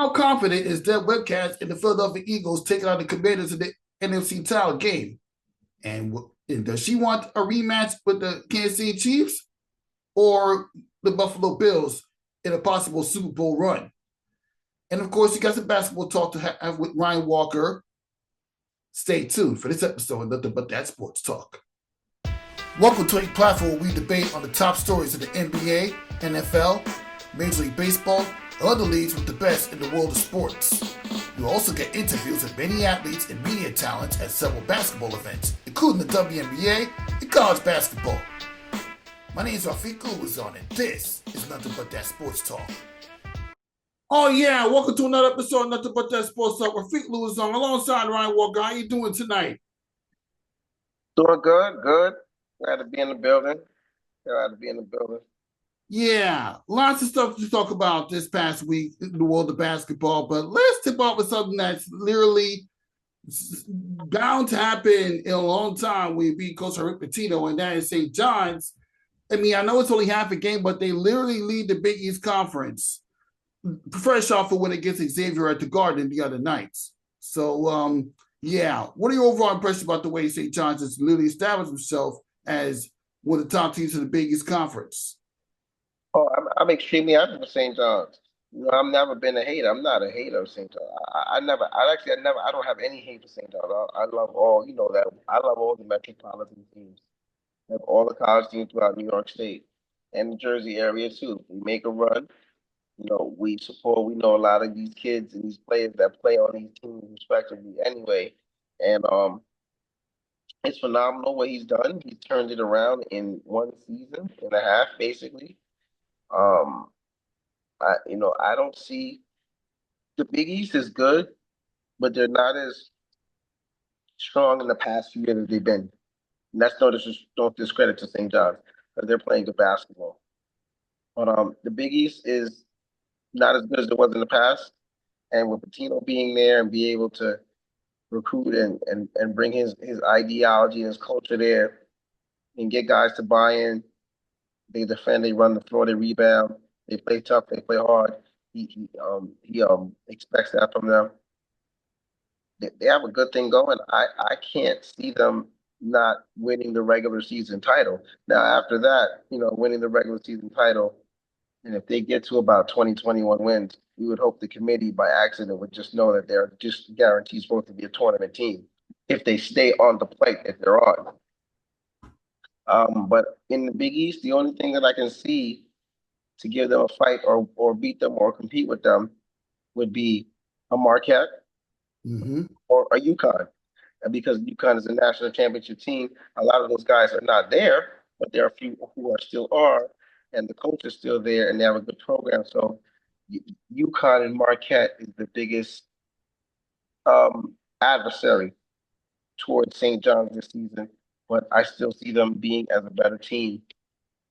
How confident is Deb Whitcass in the Philadelphia Eagles taking on the Commanders in the NFC title game? And does she want a rematch with the Kansas City Chiefs or the Buffalo Bills in a possible Super Bowl run? And of course, you got some basketball talk to have with Ryan Walker. Stay tuned for this episode of Nothing But That Sports Talk. Welcome to a platform where we debate on the top stories of the NBA, NFL, Major League Baseball, and other leagues with the best in the world of sports. You'll also get interviews with many athletes and media talents at several basketball events, including the WNBA and college basketball. My name is Rafiq Lewison, and this is Nothing But That Sports Talk. Oh yeah, welcome to another episode of Nothing But That Sports Talk. Rafiq Lewison alongside Ryan Walker. How you doing tonight? Doing good. Glad to be in the building. Yeah, lots of stuff to talk about this past week in the world of basketball, but let's tip off with something that's literally bound to happen in a long time when you beat Coach Rick Pitino, and that is St. John's. I mean, I know it's only half a game, but they literally lead the Big East Conference. Fresh off of when it gets Xavier at the Garden the other nights. So, yeah, what are your overall impressions about the way St. John's has literally established himself as one of the top teams in the Big East Conference? Oh, I'm extremely happy for St. John's. You know, I've never been a hater. I'm not a hater of St. John's. I don't have any hate for St. John's. I love all, you know, that I love all the metropolitan teams, like all the college teams throughout New York State and the Jersey area too. We make a run. You know, we know a lot of these kids and these players that play on these teams respectively anyway. And it's phenomenal what he's done. He's turned it around in one season and a half, basically. Um, I don't see the Big East is good, but they're not as strong in the past few years as they've been. And that's don't discredit to St. John's because they're playing good basketball. But the Big East is not as good as it was in the past. And with Patino being there and be able to recruit and bring his ideology and his culture there and get guys to buy in, they defend, they run the floor, they rebound, they play tough, they play hard. He expects that from them. They have a good thing going. I can't see them not winning the regular season title. Now after that, you know, winning the regular season title, and if they get to about 2021 wins, we would hope the committee by accident would just know that they're just guaranteed supposed to be a tournament team if they stay on the plate that they're on. But in the Big East, the only thing that I can see to give them a fight or beat them or compete with them would be a Marquette or a UConn. And because UConn is a national championship team, a lot of those guys are not there, but there are a few who still are, and the coach is still there, and they have a good program. So UConn and Marquette is the biggest adversary towards St. John's this season, but I still see them being as a better team.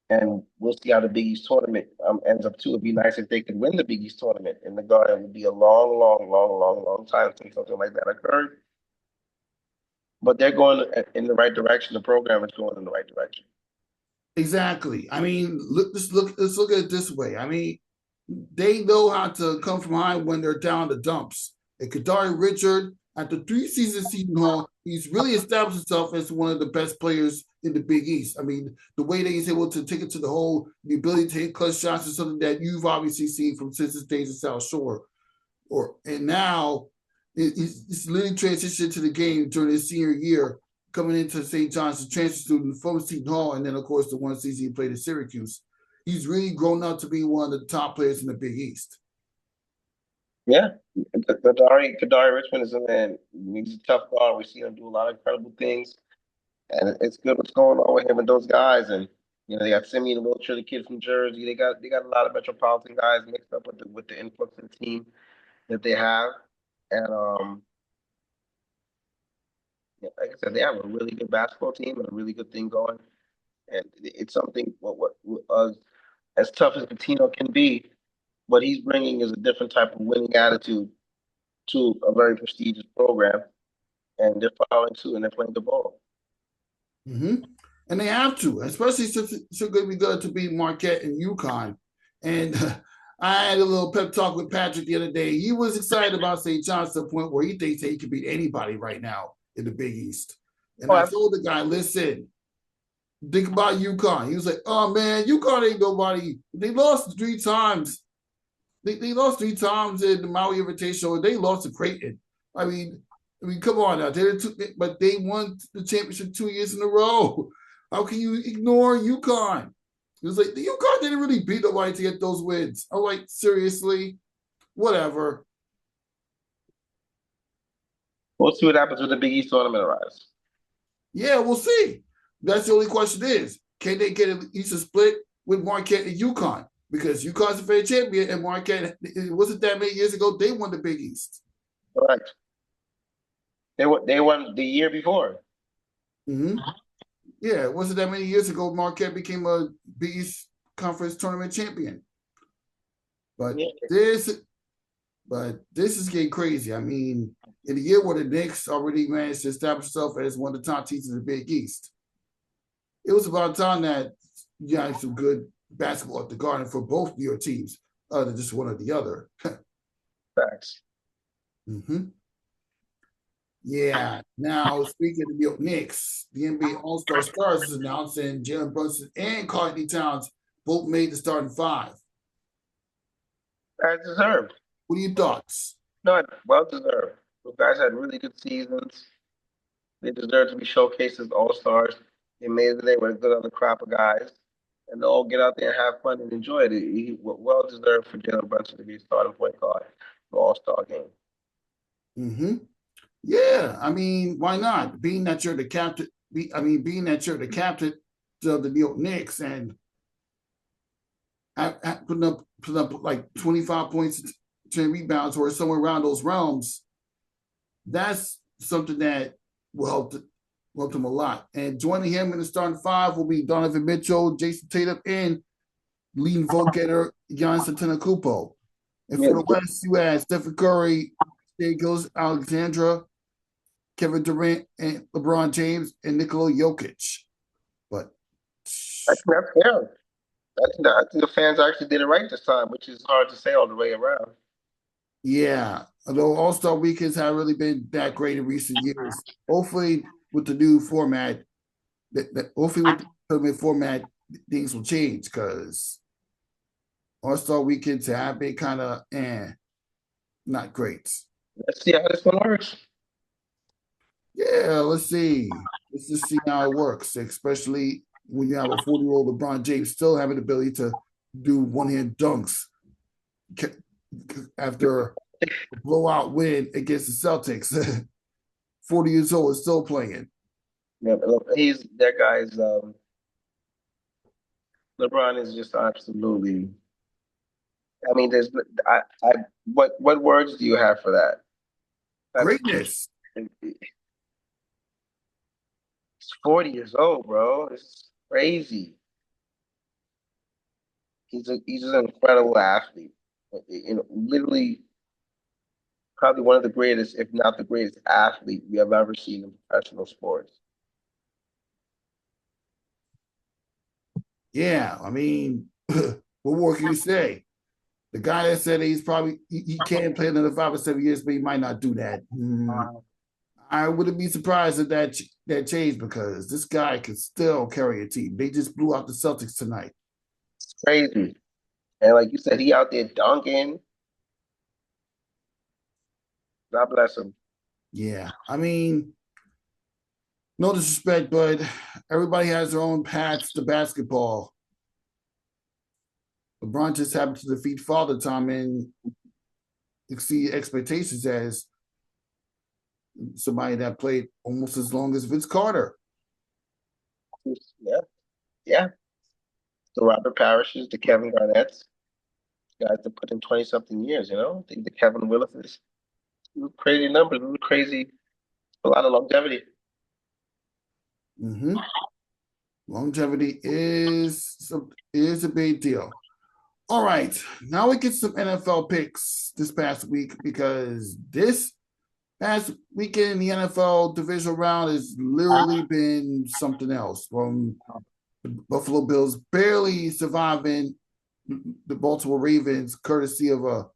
And we'll see how the Big East tournament ends up too. It'd be nice if they could win the Big East tournament in the Garden. It would be a long time since something like that occurred. But they're going in the right direction. The program is going in the right direction. Exactly. I mean, let's look at it this way. I mean, they know how to come from behind when they're down the dumps. And Kadari Richard, after 3 seasons at Seton Hall, he's really established himself as one of the best players in the Big East. I mean, the way that he's able to take it to the ability to hit clutch shots is something that you've obviously seen from since his days at South Shore. And now he's literally transitioned to the game during his senior year, coming into St. John's, a transfer student from Seton Hall, and then, of course, the one season he played at Syracuse. He's really grown up to be one of the top players in the Big East. Yeah, Kadari Richmond is a man. He's a tough guard. We see him do a lot of incredible things, and it's good what's going on with him and those guys. And you know, they got Simeon Wilcher, the kid from Jersey. They got a lot of metropolitan guys mixed up with the influx of the team that they have. And yeah, like I said, they have a really good basketball team and a really good thing going. And it's something as tough as Patino can be, what he's bringing is a different type of winning attitude to a very prestigious program, and they're following suit and they're playing the ball. And they have to, especially since it's going to be good to beat Marquette and UConn. And I had a little pep talk with Patrick the other day. He was excited about St. John's to the point where he thinks that he could beat anybody right now in the Big East. And Oh, I told the guy, listen, think about UConn. He was like, oh man, UConn ain't nobody. They lost 3 times. They lost 3 times in the Maui Invitational. They lost to Creighton. I mean, come on now. But they won the championship 2 years in a row. How can you ignore UConn? It was like the UConn didn't really beat nobody to get those wins. I'm like, seriously, whatever. We'll see what happens with the Big East tournament arrives. Yeah, we'll see. That's the only question is, can they get at least a split with Marquette and UConn? Because UConn's a fair champion, and Marquette, it wasn't that many years ago, they won the Big East. Correct. They won the year before. Mm-hmm. Yeah, it wasn't that many years ago Marquette became a Big East Conference tournament champion. But this is getting crazy. I mean, in the year where the Knicks already managed to establish themselves as one of the top teams in the Big East, it was about time that you had some good basketball at the Garden for both of your teams, other than just one or the other. Facts. Mm-hmm. Yeah. Now, speaking of the New York Knicks, the NBA All-Star Stars is announcing Jalen Brunson and Karl Towns both made the starting five. As deserved. What are your thoughts? No, well deserved. Those guys had really good seasons. They deserve to be showcased as all-stars. They made it today with a good other crop of guys. And they'll all get out there and have fun and enjoy it. Well deserved for Jalen Brunson to be a starting point guard in the All-Star game. Mm-hmm. Yeah, I mean, why not? Being that you're the captain, being that you're the captain of the New York Knicks and putting up like 25 points, 10 rebounds, or somewhere around those realms, that's something that will help him a lot. And joining him in the starting five will be Donovan Mitchell, Jason Tatum, and leading vote getter Giannis Antetokounmpo. And for the West, you have Stephen Curry, Shai Alexandra, Kevin Durant, and LeBron James, and Nikola Jokic. But that's fair. I think the fans actually did it right this time, which is hard to say all the way around. Yeah, although All-Star Weekends have really been that great in recent years. Hopefully, with the new format, hopefully with the tournament format, things will change because All-Star Weekends have been kind of not great. Let's see how this one works. Yeah, let's see. Let's just see how it works, especially when you have a 40-year-old LeBron James still having the ability to do one-hand dunks after a blowout win against the Celtics. 40 years old is still playing. Yeah, that guy's LeBron is just absolutely. I mean, what words do you have for that? Greatness. He's 40 years old, bro. It's crazy. He's an incredible athlete. Literally, probably one of the greatest, if not the greatest athlete we have ever seen in professional sports. Yeah, I mean, what more can you say? The guy that said he can't play another 5 or 7 years, but he might not do that. I wouldn't be surprised if that changed because this guy can still carry a team. They just blew out the Celtics tonight. It's crazy. And like you said, he out there dunking. God bless him. Yeah, I mean, no disrespect, but everybody has their own paths to basketball. LeBron just happened to defeat Father Time and exceed expectations as somebody that played almost as long as Vince Carter. Yeah. The Robert Parishes, the Kevin Garnett's, guys that put in 20-something years, I think the Kevin Willis's. Crazy numbers, crazy, a lot of longevity. Mm-hmm. Longevity is a big deal. All right, now we get some NFL picks this past week because this past weekend in the NFL divisional round has literally been something else. From the Buffalo Bills barely surviving the Baltimore Ravens, courtesy of a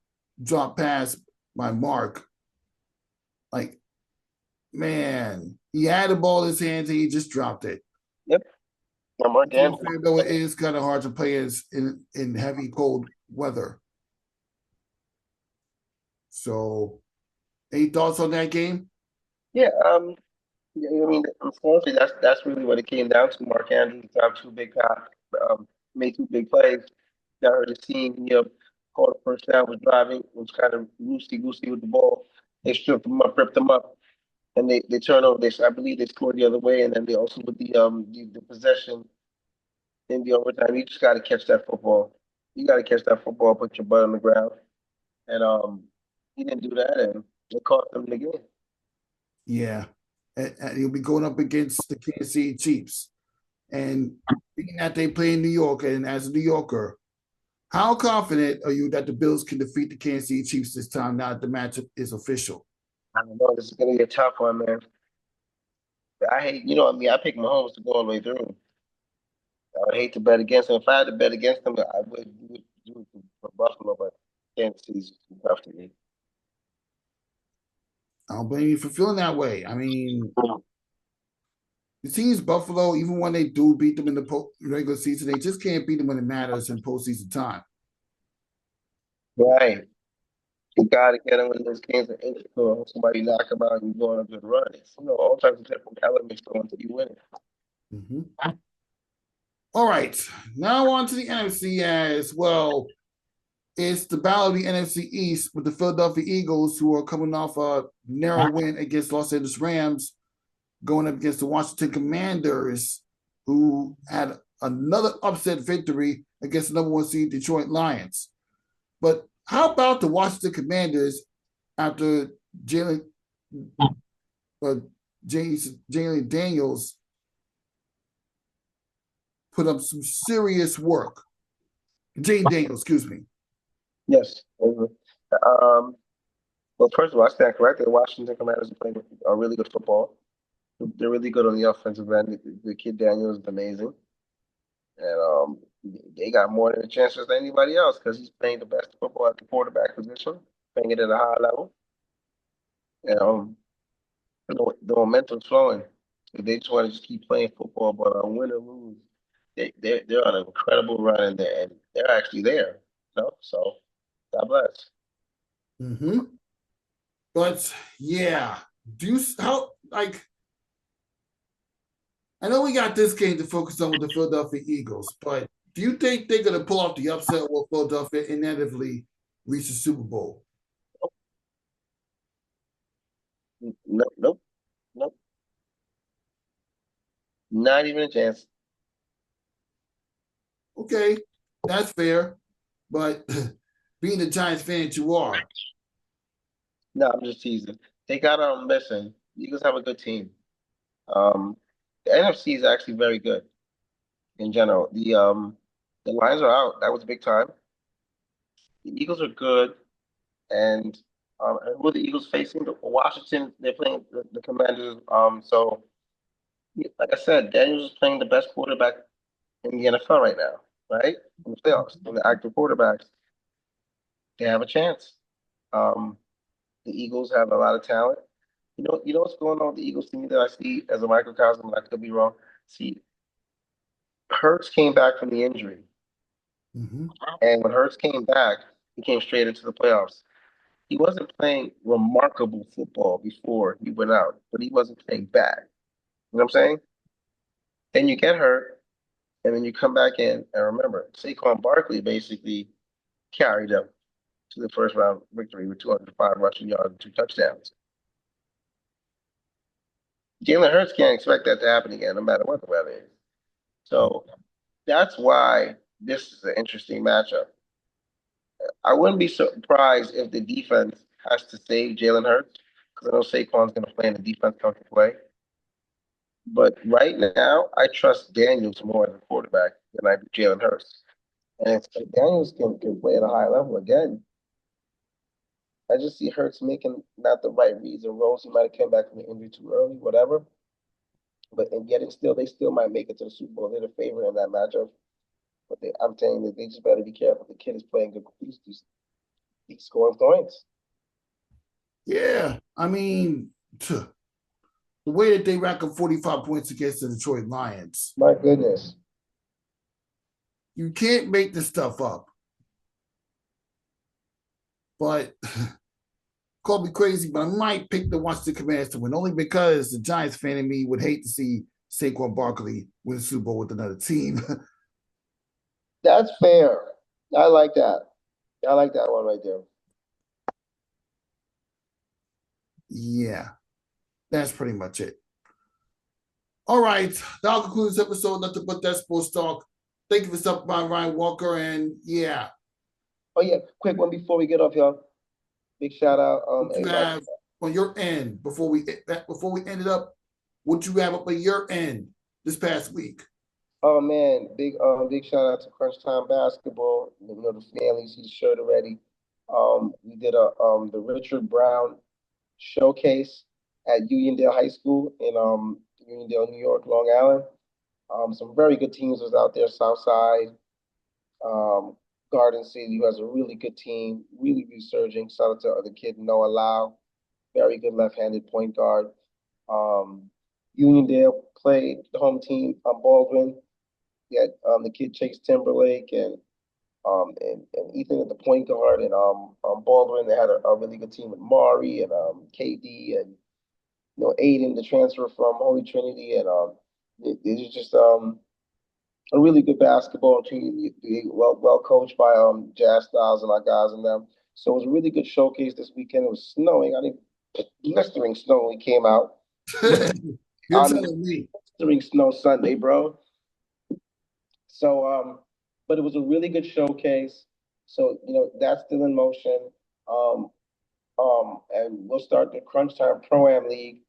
drop pass by Mark. Like, man, he had the ball in his hands and he just dropped it. Yep. Though it is kind of hard to play in heavy cold weather. So, any thoughts on that game? Yeah, yeah, I mean, unfortunately, that's really what it came down to. Mark Andrews got made two big plays. Got hurt his team. Caught the first down, was driving, was kind of loosey goosey with the ball. They stripped him up, ripped him up, and they turned over. I believe they scored the other way, and then they also with the possession in the overtime. You just got to catch that football. You got to catch that football, put your butt on the ground, and he didn't do that, and it cost them the game. Yeah, and he'll be going up against the Kansas City Chiefs, and being that they play in New York, and as a New Yorker, how confident are you that the Bills can defeat the Kansas City Chiefs this time? Now that the matchup is official. I don't know. This is gonna be a tough one, man. I hate, I pick Mahomes to go all the way through. I would hate to bet against him. If I had to bet against him, I would do it for Buffalo, but Kansas City's tough to me. I don't blame you for feeling that way. I mean, the teams Buffalo, even when they do beat them in the regular season, they just can't beat them when it matters in postseason time. Right. You got to get him in those games and or somebody knock him out and you go on a good run. It's, all types of different elements going until you win it. Mm-hmm. All right. Now on to the NFC as well. It's the battle of the NFC East with the Philadelphia Eagles, who are coming off a narrow win against Los Angeles Rams, going up against the Washington Commanders, who had another upset victory against the number one seed Detroit Lions. But how about the Washington Commanders after Jalen Daniels put up some serious work? Jane Daniels, excuse me. Yes. Well, first of all, I stand corrected. The Washington Commanders are playing a really good football. They're really good on the offensive end. The kid Daniels is amazing. And they got more than a chance as anybody else because he's playing the best football at the quarterback position, playing it at a high level. And the momentum's flowing. They just want to just keep playing football, but win or lose, they're on an incredible run and they're actually there. So God bless. Mm-hmm. But yeah, I know we got this game to focus on with the Philadelphia Eagles, but do you think they're going to pull off the upset where Philadelphia inevitably reach the Super Bowl? Nope. Not even a chance. Okay, that's fair. But being the Giants fan that you are. No, I'm just teasing. They got listen, Eagles have a good team. The NFC is actually very good in general. The Lions are out. That was big time. The Eagles are good, and who are the Eagles facing? Washington. They're playing the Commanders. So like I said, Daniels is playing the best quarterback in the NFL right now, right? In the playoffs, in the active quarterbacks, they have a chance. Um, the Eagles have a lot of talent. You know what's going on with the Eagles to me that I see as a microcosm, and I could be wrong. See, Hurts came back from the injury. Mm-hmm. And when Hurts came back, he came straight into the playoffs. He wasn't playing remarkable football before he went out, but he wasn't playing bad. You know what I'm saying? Then you get hurt, and then you come back in, and remember, Saquon Barkley basically carried them to the first round victory with 205 rushing yards and 2 touchdowns. Jalen Hurts can't expect that to happen again, no matter what the weather is. So that's why this is an interesting matchup. I wouldn't be surprised if the defense has to save Jalen Hurts because I know Saquon's going to play and the defense comes to play. But right now, I trust Daniels more as a quarterback than I do Jalen Hurts. And if Daniels can play at a high level again, I just see Hurts making not the right reads and roles. He might have come back from the injury too early, whatever. But and yet, they still might make it to the Super Bowl. They're the favorite in that matchup. But I'm saying that they just better be careful. The kid is playing good. He's scoring points. Yeah, I mean, the way that they rack up 45 points against the Detroit Lions, My goodness. you can't make this stuff up. But call me crazy, but I might pick the Washington Commanders to win, only because the Giants fan in me would hate to see Saquon Barkley win the Super Bowl with another team. That's fair. I like that. I like that one right there. Yeah, that's pretty much it. All right, that'll conclude this episode. Nothing but that sports talk. Thank you for stopping by, Ryan Walker, and yeah. Oh yeah, quick one before we get off, y'all. Big shout out, What you everybody. have on your end before we end it up? What you have up on your end this past week? Oh man, big shout out to Crunch Time Basketball. You know the family see the shirt already. We did the Richard Brown showcase at Uniondale High School in Uniondale, New York, Long Island. Some very good teams was out there. Southside, um, Garden City, who has a really good team, really resurging. Shout out to the kid Noah Lau, very good left-handed point guard. Um, Uniondale played the home team, Baldwin. We had the kid Chase Timberlake and Ethan at the point guard, and Baldwin. They had a really good team with Mari and KD and Aiden, the transfer from Holy Trinity, and it was just a really good basketball team, well coached by Jazz Styles and our guys and them. So it was a really good showcase this weekend. It was snowing. I think blistering snow when we came out. You're telling me. Blistering snow Sunday, bro. So but it was a really good showcase. So that's still in motion. Um, and we'll start the Crunch Time Pro Am League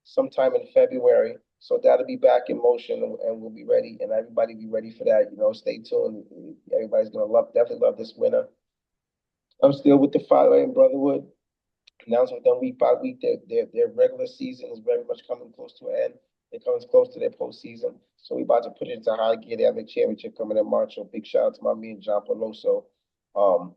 sometime in February. So that'll be back in motion, and we'll be ready, and everybody be ready for that. Stay tuned. Everybody's gonna definitely love this winter. I'm still with the Fire and Brotherhood. Announcement done week by week. Their regular season is very much coming close to an end. They're coming close to their postseason. So we about to put it into high gear. They have a championship coming in March. So big shout out to my man John Peloso, um,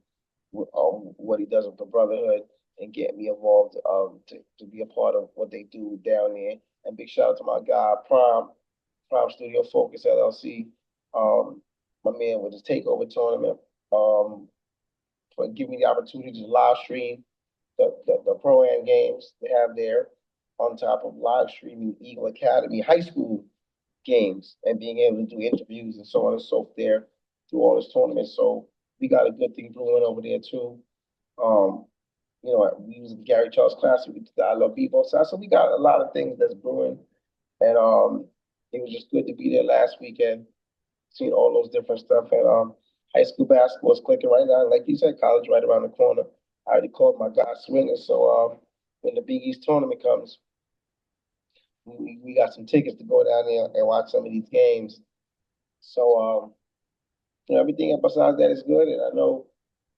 what he does with the Brotherhood and get me involved to be a part of what they do down there. And big shout out to my guy Prime Studio Focus LLC, my man with his takeover tournament, for giving me the opportunity to live stream the pro-am games they have there, on top of live streaming Eagle Academy high school games and being able to do interviews and so on and so forth there through all this tournament. So we got a good thing brewing over there too. We use the Gary Charles Classic. We did the I Love Bebo side. So we got a lot of things that's brewing. And it was just good to be there last weekend, seeing all those different stuff. And high school basketball is clicking right now. Like you said, college right around the corner. I already called my guy Swinger. So when the Big East tournament comes, we got some tickets to go down there and watch some of these games. So everything besides that is good, and I know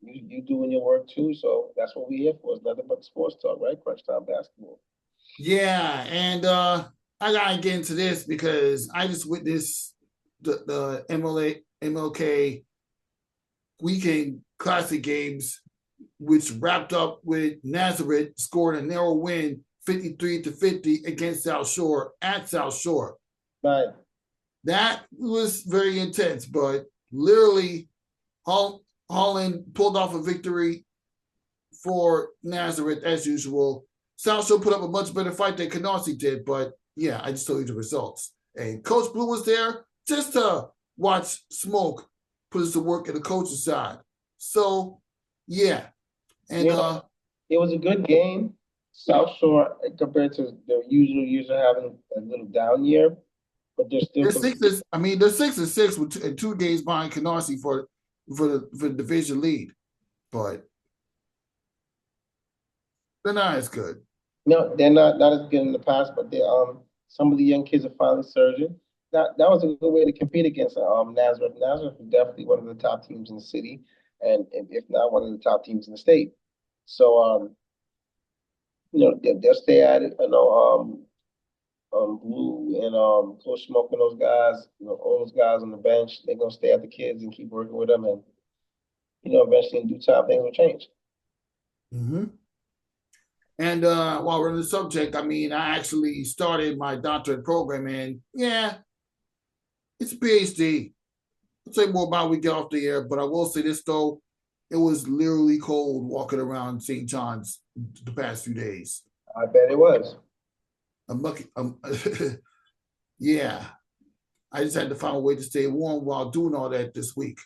you doing your work too. So that's what we're here for. It's nothing but sports talk, right? Crunch Time Basketball. Yeah, and I gotta get into this because I just witnessed the MLK weekend classic games, which wrapped up with Nazareth scoring a narrow win, 53-50 against South Shore at South Shore. Right. That was very intense, but literally Holland pulled off a victory for Nazareth as usual. South Shore put up a much better fight than Canarsie did, but yeah, I just told you the results. And Coach Blue was there just to watch Smoke put us to work at the coach's side. So, yeah. And it was a good game. South Shore, compared to their usual years, are having a little down year, but they're still. They're 6-6 with two games behind Canarsie for the division lead, but they're not as good. No, they're not as good in the past, but they some of the young kids are finally surging. That was a good way to compete against Nazareth. Nazareth is definitely one of the top teams in the city, and if not one of the top teams in the state. So they'll stay at it. I know Blue and Coach Smoke and those guys, all those guys on the bench, they're gonna stay at the kids and keep working with them, and eventually in due time things will change. Mm-hmm. And while we're on the subject, I mean, I actually started my doctorate program, and yeah, it's a PhD. I'll say more about it when we get off the air, but I will say this though, it was literally cold walking around St. John's the past few days. I bet it was. I'm lucky. Yeah, I just had to find a way to stay warm while doing all that this week.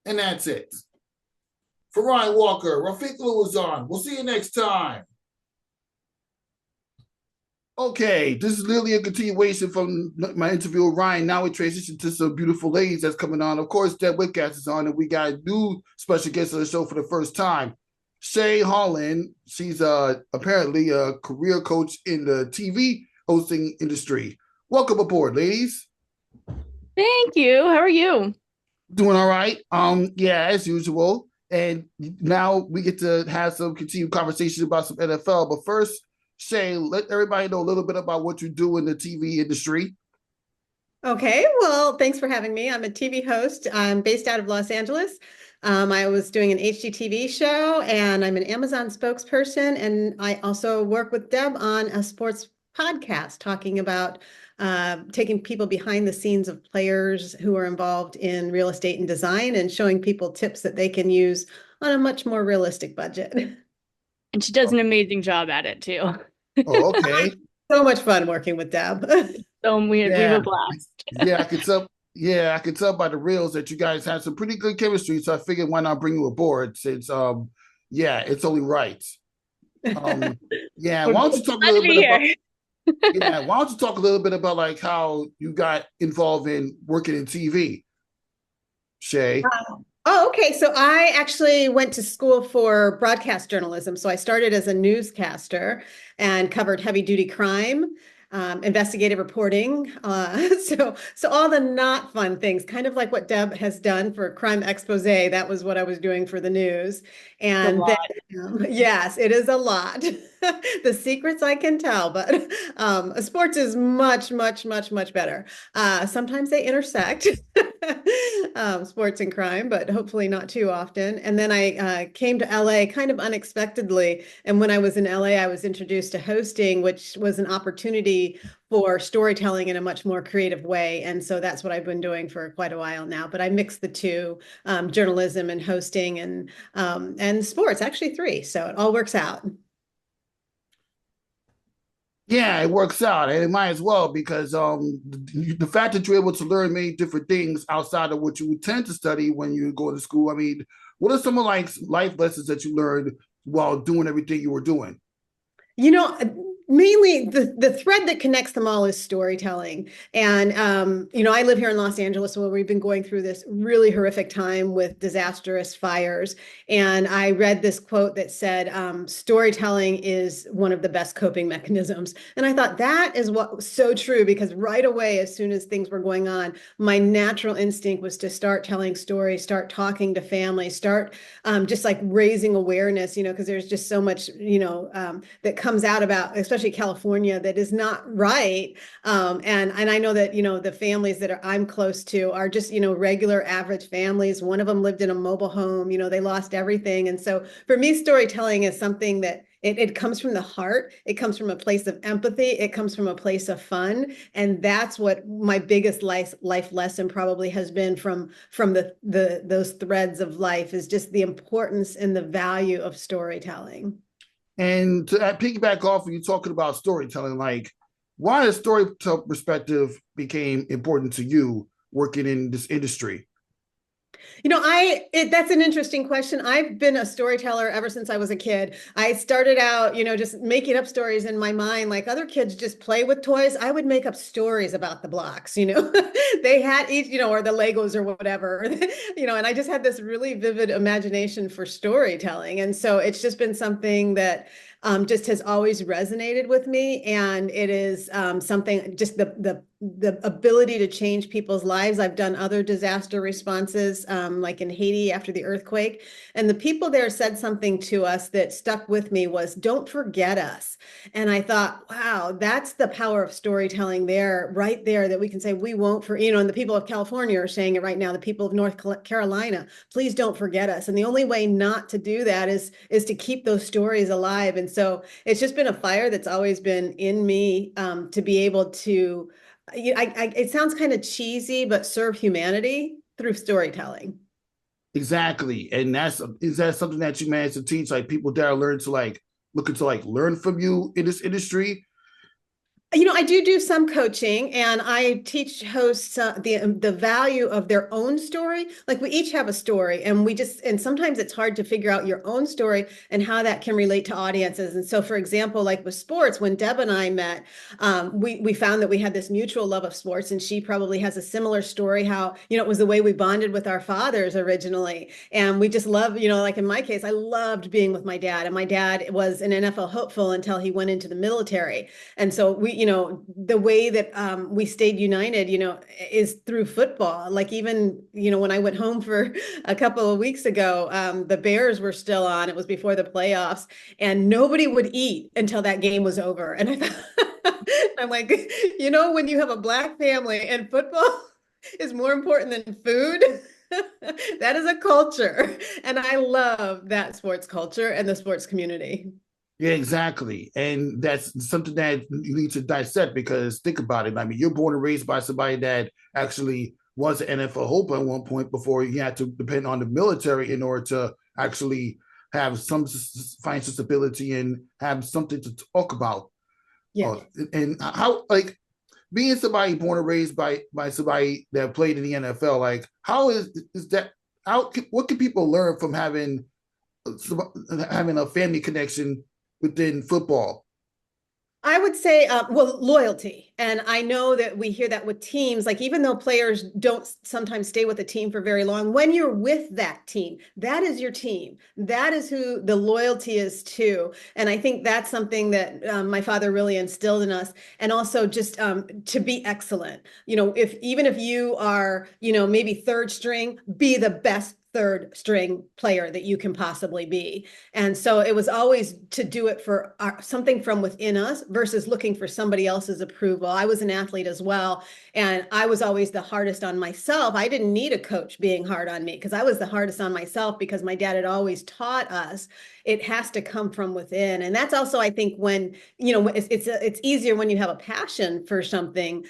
And that's it. For Ryan Walker, Rafiq was on. We'll see you next time. Okay, this is literally a continuation from my interview with Ryan. Now we transition to some beautiful ladies that's coming on. Of course, Deb Whitcass is on, and we got a new special guest on the show for the first time, Shay Holland. She's apparently a career coach in the TV hosting industry. Welcome aboard, ladies. Thank you. How are you? Doing all right. Yeah, as usual. And now we get to have some continued conversations about some NFL. But first, Shay, let everybody know a little bit about what you do in the TV industry. Okay, well, thanks for having me. I'm a TV host. I'm based out of Los Angeles. I was doing an HGTV show, and I'm an Amazon spokesperson. And I also work with Deb on a sports podcast talking about taking people behind the scenes of players who are involved in real estate and design and showing people tips that they can use on a much more realistic budget. And she does an amazing job at it too. Oh, okay. So much fun working with Deb. So we have a blast. Yeah, I could tell. Yeah, I could tell by the reels that you guys had some pretty good chemistry. So I figured, why not bring you aboard? Since yeah, it's only right. Yeah, why don't you talk a little bit about? Yeah, why don't you talk a little bit about like how you got involved in working in TV, Shay? Oh, okay. So I actually went to school for broadcast journalism. So I started as a newscaster and covered heavy duty crime, investigative reporting. So all the not fun things, kind of like what Deb has done for Crime Expose. That was what I was doing for the news. And then, yes, it is a lot. The secrets I can tell, but sports is much, much, much, much better. Sometimes they intersect, sports and crime, but hopefully not too often. And then I came to LA kind of unexpectedly. And when I was in LA, I was introduced to hosting, which was an opportunity for storytelling in a much more creative way. And so that's what I've been doing for quite a while now. But I mix the two, journalism and hosting and sports, actually three. So it all works out. Yeah, it works out, and it might as well because the fact that you're able to learn many different things outside of what you would tend to study when you go to school. I mean, what are some of like life lessons that you learned while doing everything you were doing? Mainly the thread that connects them all is storytelling. And, I live here in Los Angeles where we've been going through this really horrific time with disastrous fires. And I read this quote that said, storytelling is one of the best coping mechanisms. And I thought that is what was so true, because right away, as soon as things were going on, my natural instinct was to start telling stories, start talking to families, start just like raising awareness, because there's just so much, that comes out about, especially California, that is not right. And I know that, the families that I'm close to are just, regular average families. One of them lived in a mobile home, they lost everything. And so for me, storytelling is something that it comes from the heart. It comes from a place of empathy. It comes from a place of fun. And that's what my biggest life lesson probably has been from those threads of life, is just the importance and the value of storytelling. And to piggyback off of you talking about storytelling, like why the story perspective became important to you working in this industry? That's an interesting question. I've been a storyteller ever since I was a kid. I started out, just making up stories in my mind, like other kids just play with toys. I would make up stories about the blocks, they had each, or the Legos or whatever, and I just had this really vivid imagination for storytelling. And so it's just been something that just has always resonated with me. And it is something, just the the ability to change people's lives. I've done other disaster responses, like in Haiti after the earthquake. And the people there said something to us that stuck with me was, don't forget us. And I thought, wow, that's the power of storytelling there, right there, that we can say, we won't and the people of California are saying it right now, the people of North Carolina, please don't forget us. And the only way not to do that is to keep those stories alive. And so it's just been a fire that's always been in me, to be able to, it sounds kind of cheesy, but serve humanity through storytelling. Exactly. And is that something that you managed to teach, like people that are learning to like looking to like learn from you in this industry? I do some coaching, and I teach hosts the value of their own story. Like, we each have a story, and sometimes it's hard to figure out your own story and how that can relate to audiences. And so, for example, like with sports, when Deb and I met, we found that we had this mutual love of sports, and she probably has a similar story, how, it was the way we bonded with our fathers originally. And we just love, like in my case, I loved being with my dad, and my dad was an NFL hopeful until he went into the military. And so the way that we stayed united, is through football. Like, even, when I went home for a couple of weeks ago, the Bears were still on. It was before the playoffs, and nobody would eat until that game was over. And I thought, I'm like, when you have a Black family and football is more important than food, that is a culture. And I love that sports culture and the sports community. Yeah, exactly. And that's something that you need to dissect, because think about it. I mean, you're born and raised by somebody that actually was an NFL hope at one point before he had to depend on the military in order to actually have some financial stability and have something to talk about. Yeah. And how, like, being somebody born and raised by somebody that played in the NFL, like, how is that? What can people learn from having a family connection within football? I would say, loyalty. And I know that we hear that with teams, like, even though players don't sometimes stay with a team for very long, when you're with that team, that is your team. That is who the loyalty is to. And I think that's something that my father really instilled in us. And also just to be excellent. Even if you are, maybe third string, be the best third string player that you can possibly be. And so it was always to do it for something from within us versus looking for somebody else's approval. I was an athlete as well, and I was always the hardest on myself. I didn't need a coach being hard on me, because I was the hardest on myself, because my dad had always taught us it has to come from within. And that's also, I think, when, it's easier when you have a passion for something,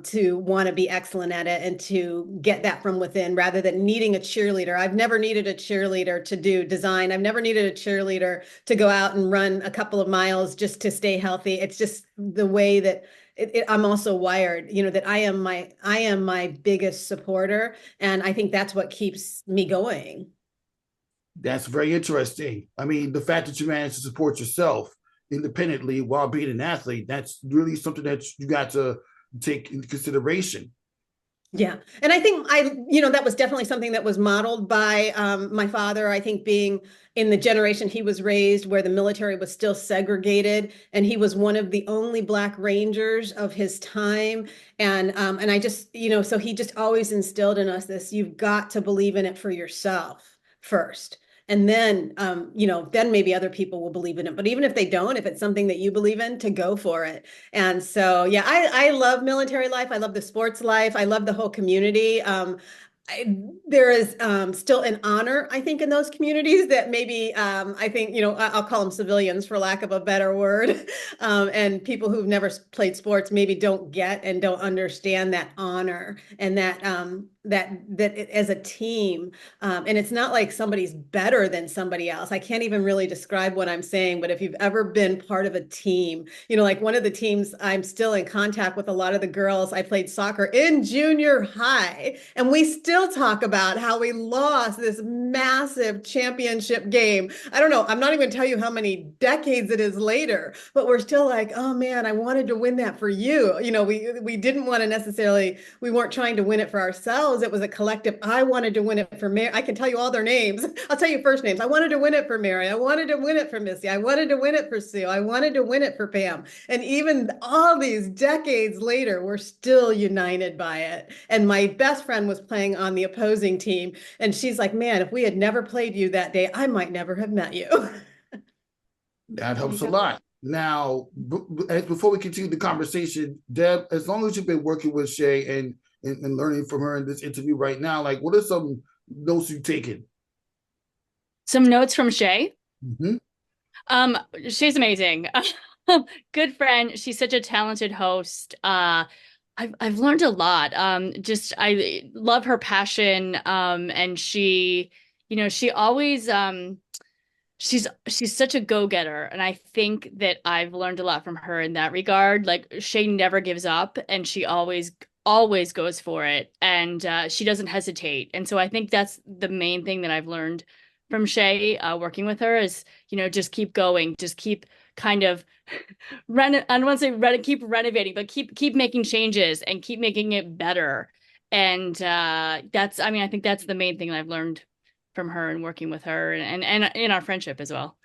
to want to be excellent at it and to get that from within, rather than needing a cheerleader. I've never needed a cheerleader to do design. I've never needed a cheerleader to go out and run a couple of miles just to stay healthy. It's just the way that I'm also wired, that I am my biggest supporter. And I think that's what keeps me going. That's very interesting. I mean, the fact that you managed to support yourself independently while being an athlete, that's really something that you got to take into consideration. Yeah. And I think that was definitely something that was modeled by my father. I think, being in the generation he was raised, where the military was still segregated, and he was one of the only Black Rangers of his time. And I just, so he just always instilled in us this: you've got to believe in it for yourself first. And then, then maybe other people will believe in it. But even if they don't, if it's something that you believe in, to go for it. And so, yeah, I love military life. I love the sports life. I love the whole community. There is still an honor, I think, in those communities that maybe, I think, I'll call them civilians for lack of a better word. And people who've never played sports maybe don't get and don't understand that honor, and that as a team, and it's not like somebody's better than somebody else. I can't even really describe what I'm saying, but if you've ever been part of a team, like one of the teams, I'm still in contact with a lot of the girls I played soccer in junior high, and we still still talk about how we lost this massive championship game. I don't know. I'm not even going to tell you how many decades it is later, but we're still like, oh man, I wanted to win that for you. You know, we didn't want to necessarily, we weren't trying to win it for ourselves. It was a collective. I wanted to win it for Mary. I can tell you all their names. I'll tell you first names. I wanted to win it for Mary. I wanted to win it for Missy. I wanted to win it for Sue. I wanted to win it for Pam. And even all these decades later, we're still united by it. And my best friend was playing on the opposing team. And she's like, man, if we had never played you that day, I might never have met you. That helps a lot. Now, before we continue the conversation, Deb, as long as you've been working with Shay and learning from her in this interview right now, like, what are some notes you've taken? Some notes from Shay. Mm-hmm. Shay's amazing. Good friend. She's such a talented host. I've learned a lot. Just I love her passion. And she, you know, she always she's such a go-getter, and I think that I've learned a lot from her in that regard. Like, Shay never gives up, and she always goes for it, and she doesn't hesitate. And so I think that's the main thing that I've learned from Shay, working with her, is, you know, just keep going, just keep kind of I don't want to say keep renovating, but keep making changes and keep making it better. And that's, I mean, I think that's the main thing that I've learned from her and working with her, and in our friendship as well.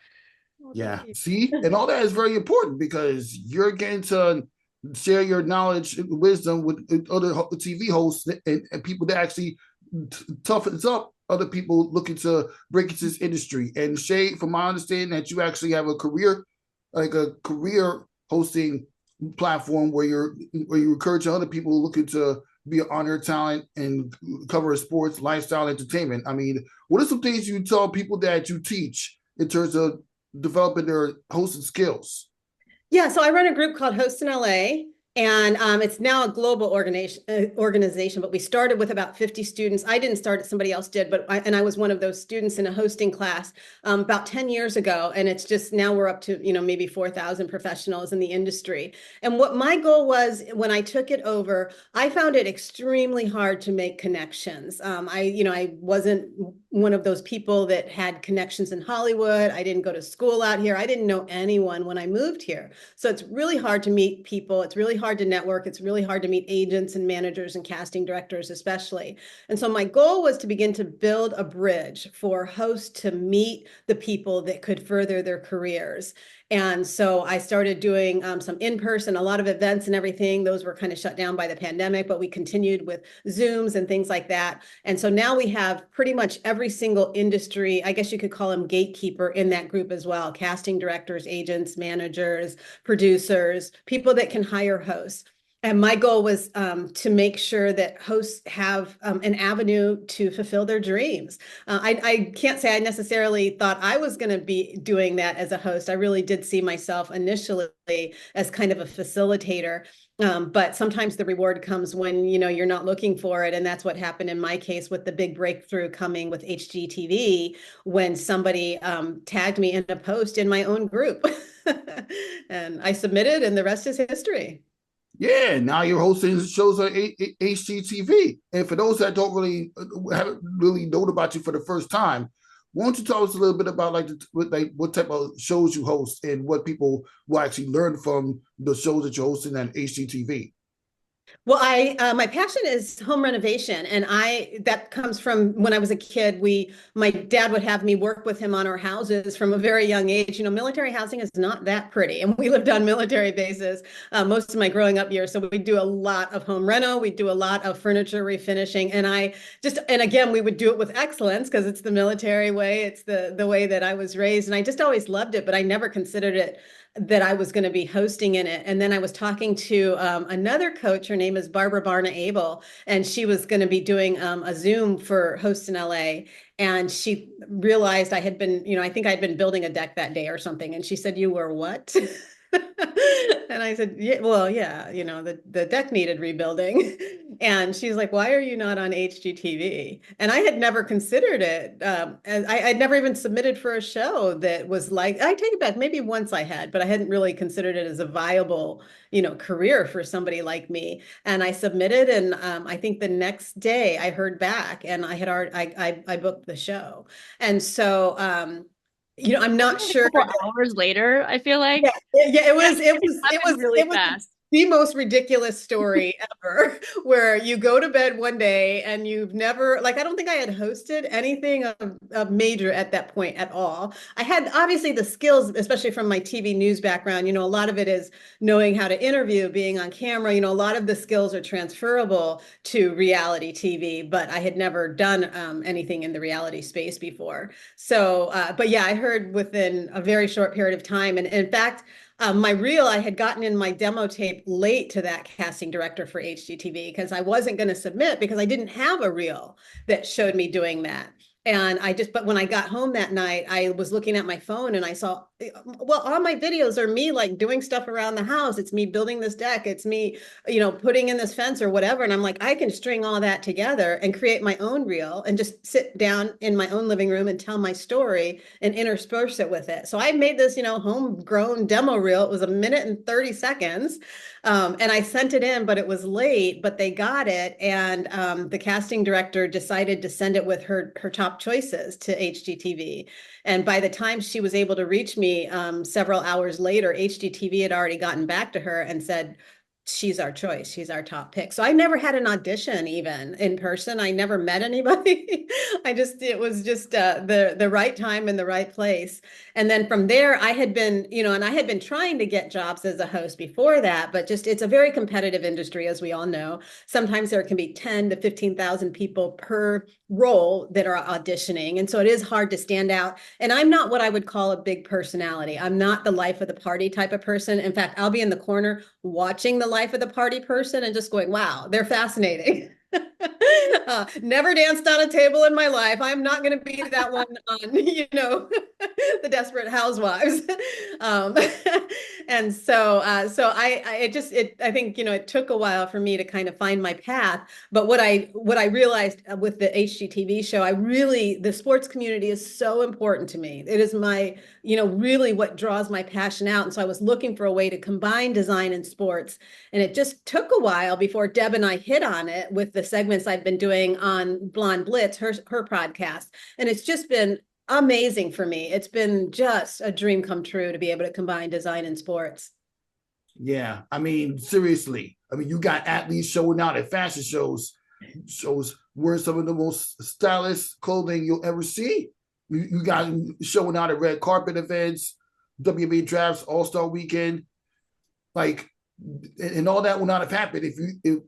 Yeah. See, and all that is very important, because you're getting to share your knowledge and wisdom with other TV hosts and people that actually toughens up other people looking to break into this industry. And Shay, from my understanding, that you actually have a career hosting platform where you encourage other people looking to be on their talent and cover sports, lifestyle, entertainment. I mean, what are some things you tell people that you teach in terms of developing their hosting skills? Yeah, so I run a group called Host in LA, and it's now a global organization, but we started with about 50 students. I didn't start it, somebody else did, but I was one of those students in a hosting class about 10 years ago. And it's just, now we're up to, you know, maybe 4,000 professionals in the industry. And what my goal was when I took it over, I found it extremely hard to make connections. I wasn't one of those people that had connections in Hollywood. I didn't go to school out here. I didn't know anyone when I moved here. So it's really hard to meet people. It's really hard to network. It's really hard to meet agents and managers and casting directors, especially. And so my goal was to begin to build a bridge for hosts to meet the people that could further their careers. And so I started doing some in-person, a lot of events and everything. Those were kind of shut down by the pandemic, but we continued with Zooms and things like that. And so now we have pretty much every single industry, I guess you could call them gatekeeper, in that group as well. Casting directors, agents, managers, producers, people that can hire hosts. And my goal was to make sure that hosts have an avenue to fulfill their dreams. I can't say I necessarily thought I was going to be doing that as a host. I really did see myself initially as kind of a facilitator. But sometimes the reward comes when, you know, you're not looking for it. And that's what happened in my case with the big breakthrough coming with HGTV, when somebody tagged me in a post in my own group. And I submitted, and the rest is history. Yeah, now you're hosting shows on HGTV. And for those that don't haven't really known about you for the first time, why don't you tell us a little bit about what type of shows you host and what people will actually learn from the shows that you're hosting on HGTV? Well, my passion is home renovation, and that comes from when I was a kid. My dad would have me work with him on our houses from a very young age. You know, military housing is not that pretty, and we lived on military bases most of my growing up years. So we do a lot of home reno, we do a lot of furniture refinishing, and again, we would do it with excellence because it's the military way. It's the way that I was raised, and I just always loved it, but I never considered it that I was going to be hosting in it. And then I was talking to another coach. Her name is Barbara Barna Abel, and she was going to be doing a Zoom for Host in LA. And she realized I had been, I think I'd been building a deck that day or something. And she said, "You were what?" And I said, yeah, well, yeah, the deck needed rebuilding. And she's like, why are you not on HGTV? And I had never considered it. And I'd never even submitted for a show that was like, I take it back, maybe once I had, but I hadn't really considered it as a viable, career for somebody like me. And I submitted, and I think the next day I heard back, and I had already, I booked the show. And so, I'm not A sure. couple hours later, I feel like. Yeah, It happened really fast. The most ridiculous story ever, where you go to bed one day and you've never, like, I don't think I had hosted anything of major at that point at all. I had obviously the skills, especially from my TV news background. A lot of it is knowing how to interview, being on camera. A lot of the skills are transferable to reality TV, but I had never done anything in the reality space before. So, but yeah, I heard within a very short period of time. And in fact, my reel, I had gotten in my demo tape late to that casting director for HGTV because I wasn't going to submit because I didn't have a reel that showed me doing that. And but when I got home that night, I was looking at my phone and I saw, well, all my videos are me like doing stuff around the house. It's me building this deck. It's me, putting in this fence or whatever. And I'm like, I can string all that together and create my own reel and just sit down in my own living room and tell my story and intersperse it with it. So I made this, homegrown demo reel. It was 1 minute and 30 seconds. And I sent it in, but it was late, but they got it. And the casting director decided to send it with her top choices to HGTV. And by the time she was able to reach me several hours later, HGTV had already gotten back to her and said, she's our choice. She's our top pick. So I never had an audition even in person. I never met anybody. It was just the right time and the right place. And then from there, I had been, and I had been trying to get jobs as a host before that, but it's a very competitive industry, as we all know. Sometimes there can be 10 to 15,000 people per role that are auditioning. And so it is hard to stand out. And I'm not what I would call a big personality. I'm not the life of the party type of person. In fact, I'll be in the corner watching the life of the party person and just going, wow, they're fascinating. Never danced on a table in my life. I'm not going to be that one on, the Desperate Housewives. And so I think, it took a while for me to kind of find my path. But what I realized with the HGTV show, the sports community is so important to me. It is my, really what draws my passion out. And so I was looking for a way to combine design and sports. And it just took a while before Deb and I hit on it with the segments I've been doing on Blonde Blitz, her podcast. And it's just been amazing for me. It's been just a dream come true to be able to combine design and sports. Yeah, I mean, seriously. I mean, you got athletes showing out at fashion shows wearing some of the most stylish clothing you'll ever see. You got showing out at red carpet events, WNBA drafts, All-Star Weekend, and all that would not have happened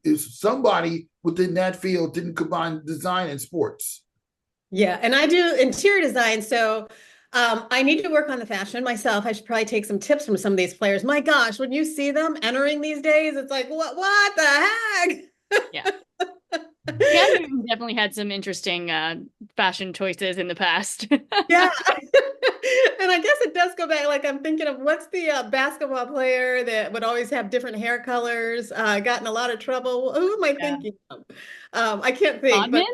if somebody within that field didn't combine design and sports. Yeah, and I do interior design, so I need to work on the fashion myself. I should probably take some tips from some of these players. My gosh, when you see them entering these days, it's like, what the heck? Yeah. Yeah, you definitely had some interesting fashion choices in the past. Yeah. And I guess it does go back, like I'm thinking of what's the basketball player that would always have different hair colors, got in a lot of trouble. Who am I thinking of? I can't think. But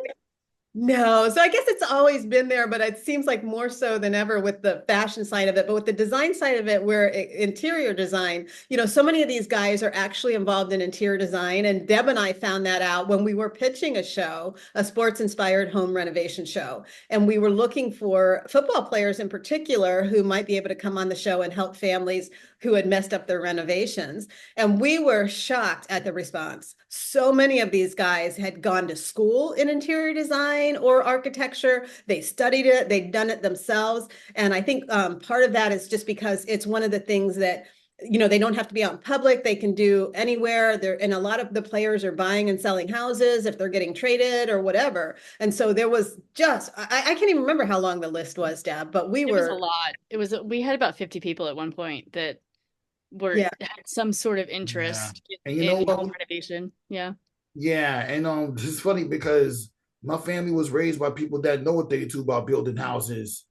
no, so I guess it's always been there, but it seems like more so than ever with the fashion side of it. But with the design side of it, where interior design, so many of these guys are actually involved in interior design. And Deb and I found that out when we were pitching a show, a sports-inspired home renovation show. And we were looking for football players in particular who might be able to come on the show and help families who had messed up their renovations. And we were shocked at the response. So many of these guys had gone to school in interior design or architecture. They studied it, they'd done it themselves. And I think part of that is just because it's one of the things that, they don't have to be out in public. They can do anywhere. And a lot of the players are buying and selling houses if they're getting traded or whatever. And so there was I can't even remember how long the list was, Deb, but it was a lot. We had about 50 people at one point that had some sort of interest in home renovation. Yeah. Yeah. And it's funny because my family was raised by people that know what they do about building houses.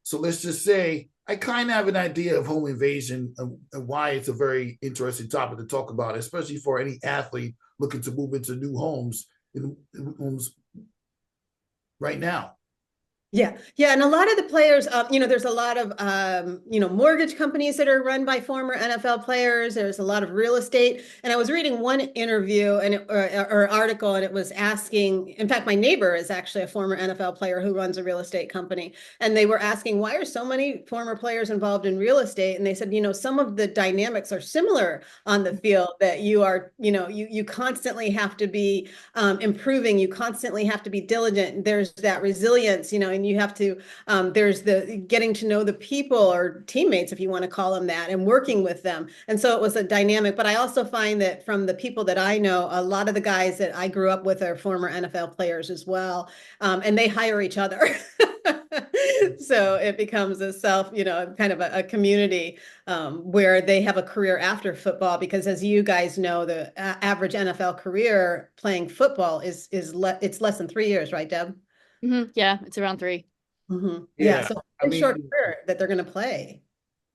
So let's just say I kind of have an idea of home invasion and why it's a very interesting topic to talk about, especially for any athlete looking to move into new homes in homes right now. Yeah. Yeah. And a lot of the players, there's a lot of, mortgage companies that are run by former NFL players. There's a lot of real estate. And I was reading one interview or article, and it was asking, in fact, my neighbor is actually a former NFL player who runs a real estate company. And they were asking, why are so many former players involved in real estate? And they said, some of the dynamics are similar on the field, that you are, you constantly have to be improving. You constantly have to be diligent. There's that resilience, and you have to, there's the getting to know the people or teammates, if you want to call them that, and working with them. And so it was a dynamic. But I also find that from the people that I know, a lot of the guys that I grew up with are former NFL players as well. And they hire each other. So it becomes a kind of a community where they have a career after football, because as you guys know, the average NFL career playing football it's less than 3 years, right, Deb? Mm-hmm. Yeah, it's around 3. Mm-hmm. Yeah, so it's short career that they're going to play.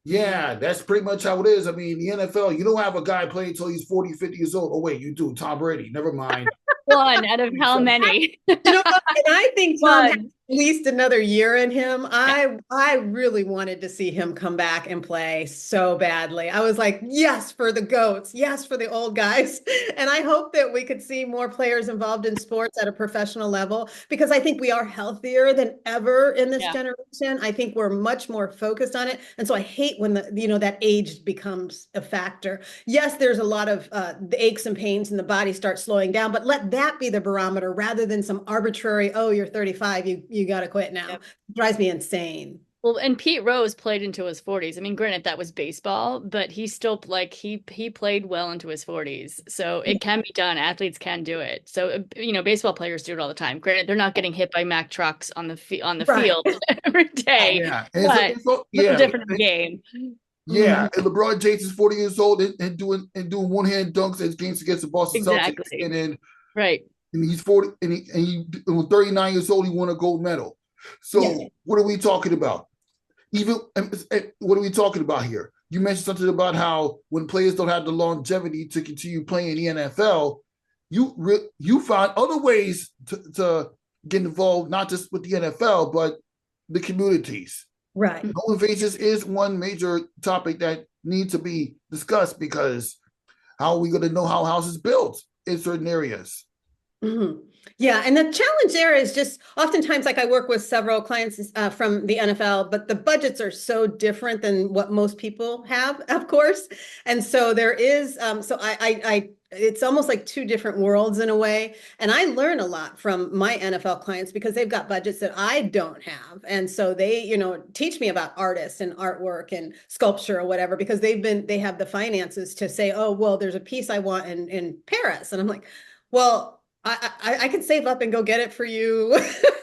Yeah, that's pretty much how it is. I mean, the NFL, you don't have a guy play until he's 40, 50 years old. Oh, wait, you do. Tom Brady. Never mind. One out of how many? And I think Tom has at least another year in him. I really wanted to see him come back and play so badly. I was like, yes, for the GOATs. Yes, for the old guys. And I hope that we could see more players involved in sports at a professional level, because I think we are healthier than ever in this generation. I think we're much more focused on it. And so I hate when that age becomes a factor. Yes, there's a lot of the aches and pains and the body starts slowing down, but let that be the barometer rather than some arbitrary, oh, you're 35, you got to quit now. Yep. It drives me insane. Well, and Pete Rose played into his 40s. I mean, granted, that was baseball, but he still he played well into his 40s. So it can be done. Athletes can do it. So, baseball players do it all the time. Granted, they're not getting hit by Mack trucks on the field every day. Yeah. But it's a little different game. Yeah, and LeBron James is 40 years old and doing one-hand dunks at games against the Boston Celtics. And then and he's 40 and he 39 years old, he won a gold medal. So what are we talking about? What are we talking about here? You mentioned something about how when players don't have the longevity to continue playing in the NFL, you find other ways to get involved, not just with the NFL, but the communities. Right. Home invasions is one major topic that needs to be discussed, because how are we going to know how a house is built in certain areas? Mm-hmm. Yeah. And the challenge there is just oftentimes, like I work with several clients from the NFL, but the budgets are so different than what most people have, of course. And so there is, it's almost like two different worlds in a way. And I learn a lot from my NFL clients because they've got budgets that I don't have. And so they, teach me about artists and artwork and sculpture or whatever, because they have the finances to say, oh, well, there's a piece I want in Paris. And I'm like, well, I can save up and go get it for you.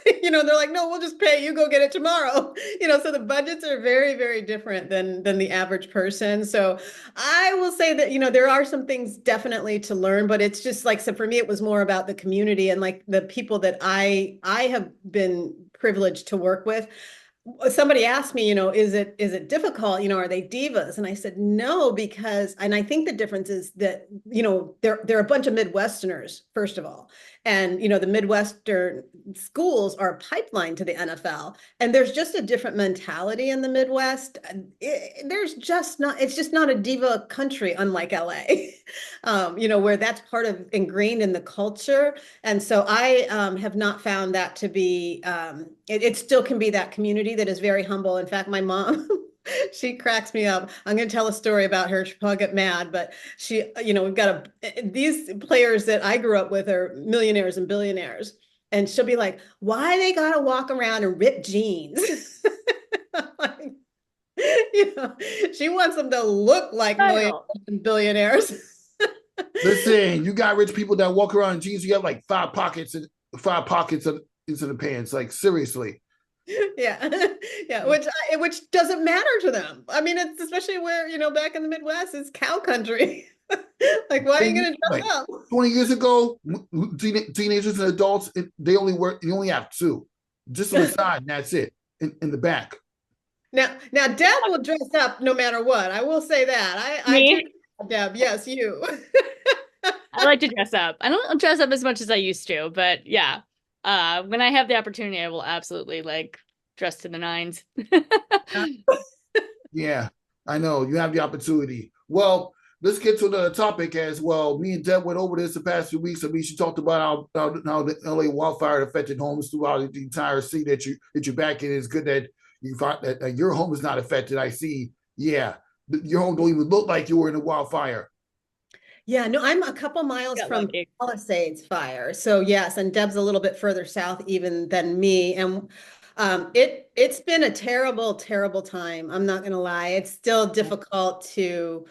They're like, no, we'll just pay you, go get it tomorrow. So the budgets are very, very different than the average person. So I will say that, there are some things definitely to learn, but it's just like, so for me, it was more about the community and like the people that I have been privileged to work with. Somebody asked me, is it difficult? Are they divas? And I said, no, and I think the difference is that, they're a bunch of Midwesterners, first of all. And, the Midwestern schools are a pipeline to the NFL. And there's just a different mentality in the Midwest. It's just not a diva country, unlike LA, where that's part of ingrained in the culture. And so I have not found that to be, it still can be that community that is very humble. In fact, my mom, she cracks me up. I'm going to tell a story about her. She'll probably get mad, but she, we've got these players that I grew up with are millionaires and billionaires. And she'll be like, why they got to walk around in ripped jeans? Like, she wants them to look like millionaires and billionaires. Listen, you got rich people that walk around in jeans. You have like 5 pockets into the pants. Like, seriously. Yeah. Which doesn't matter to them. I mean, it's especially where, back in the Midwest, it's cow country. Like, why are you going to dress up? 20 years ago, teenagers and adults, you only have 2. Just on the side, and that's it, in the back. Now Deb will dress up no matter what. I will say that. I do, Me? Deb. Yes, you. I like to dress up. I don't dress up as much as I used to, but yeah. When I have the opportunity, I will absolutely like dress to the nines. Yeah, I know you have the opportunity. Well, let's get to the topic as well. Me and Deb went over this the past few weeks. I mean, she talked about how the LA wildfire affected homes throughout the entire city that you're back in. It's good that you find that your home is not affected. I see. Yeah, your home don't even look like you were in a wildfire. Yeah, no, I'm a couple miles Got from lucky. Palisades fire. So yes, and Deb's a little bit further south even than me. And it's been a terrible, terrible time. I'm not gonna lie. It's still difficult to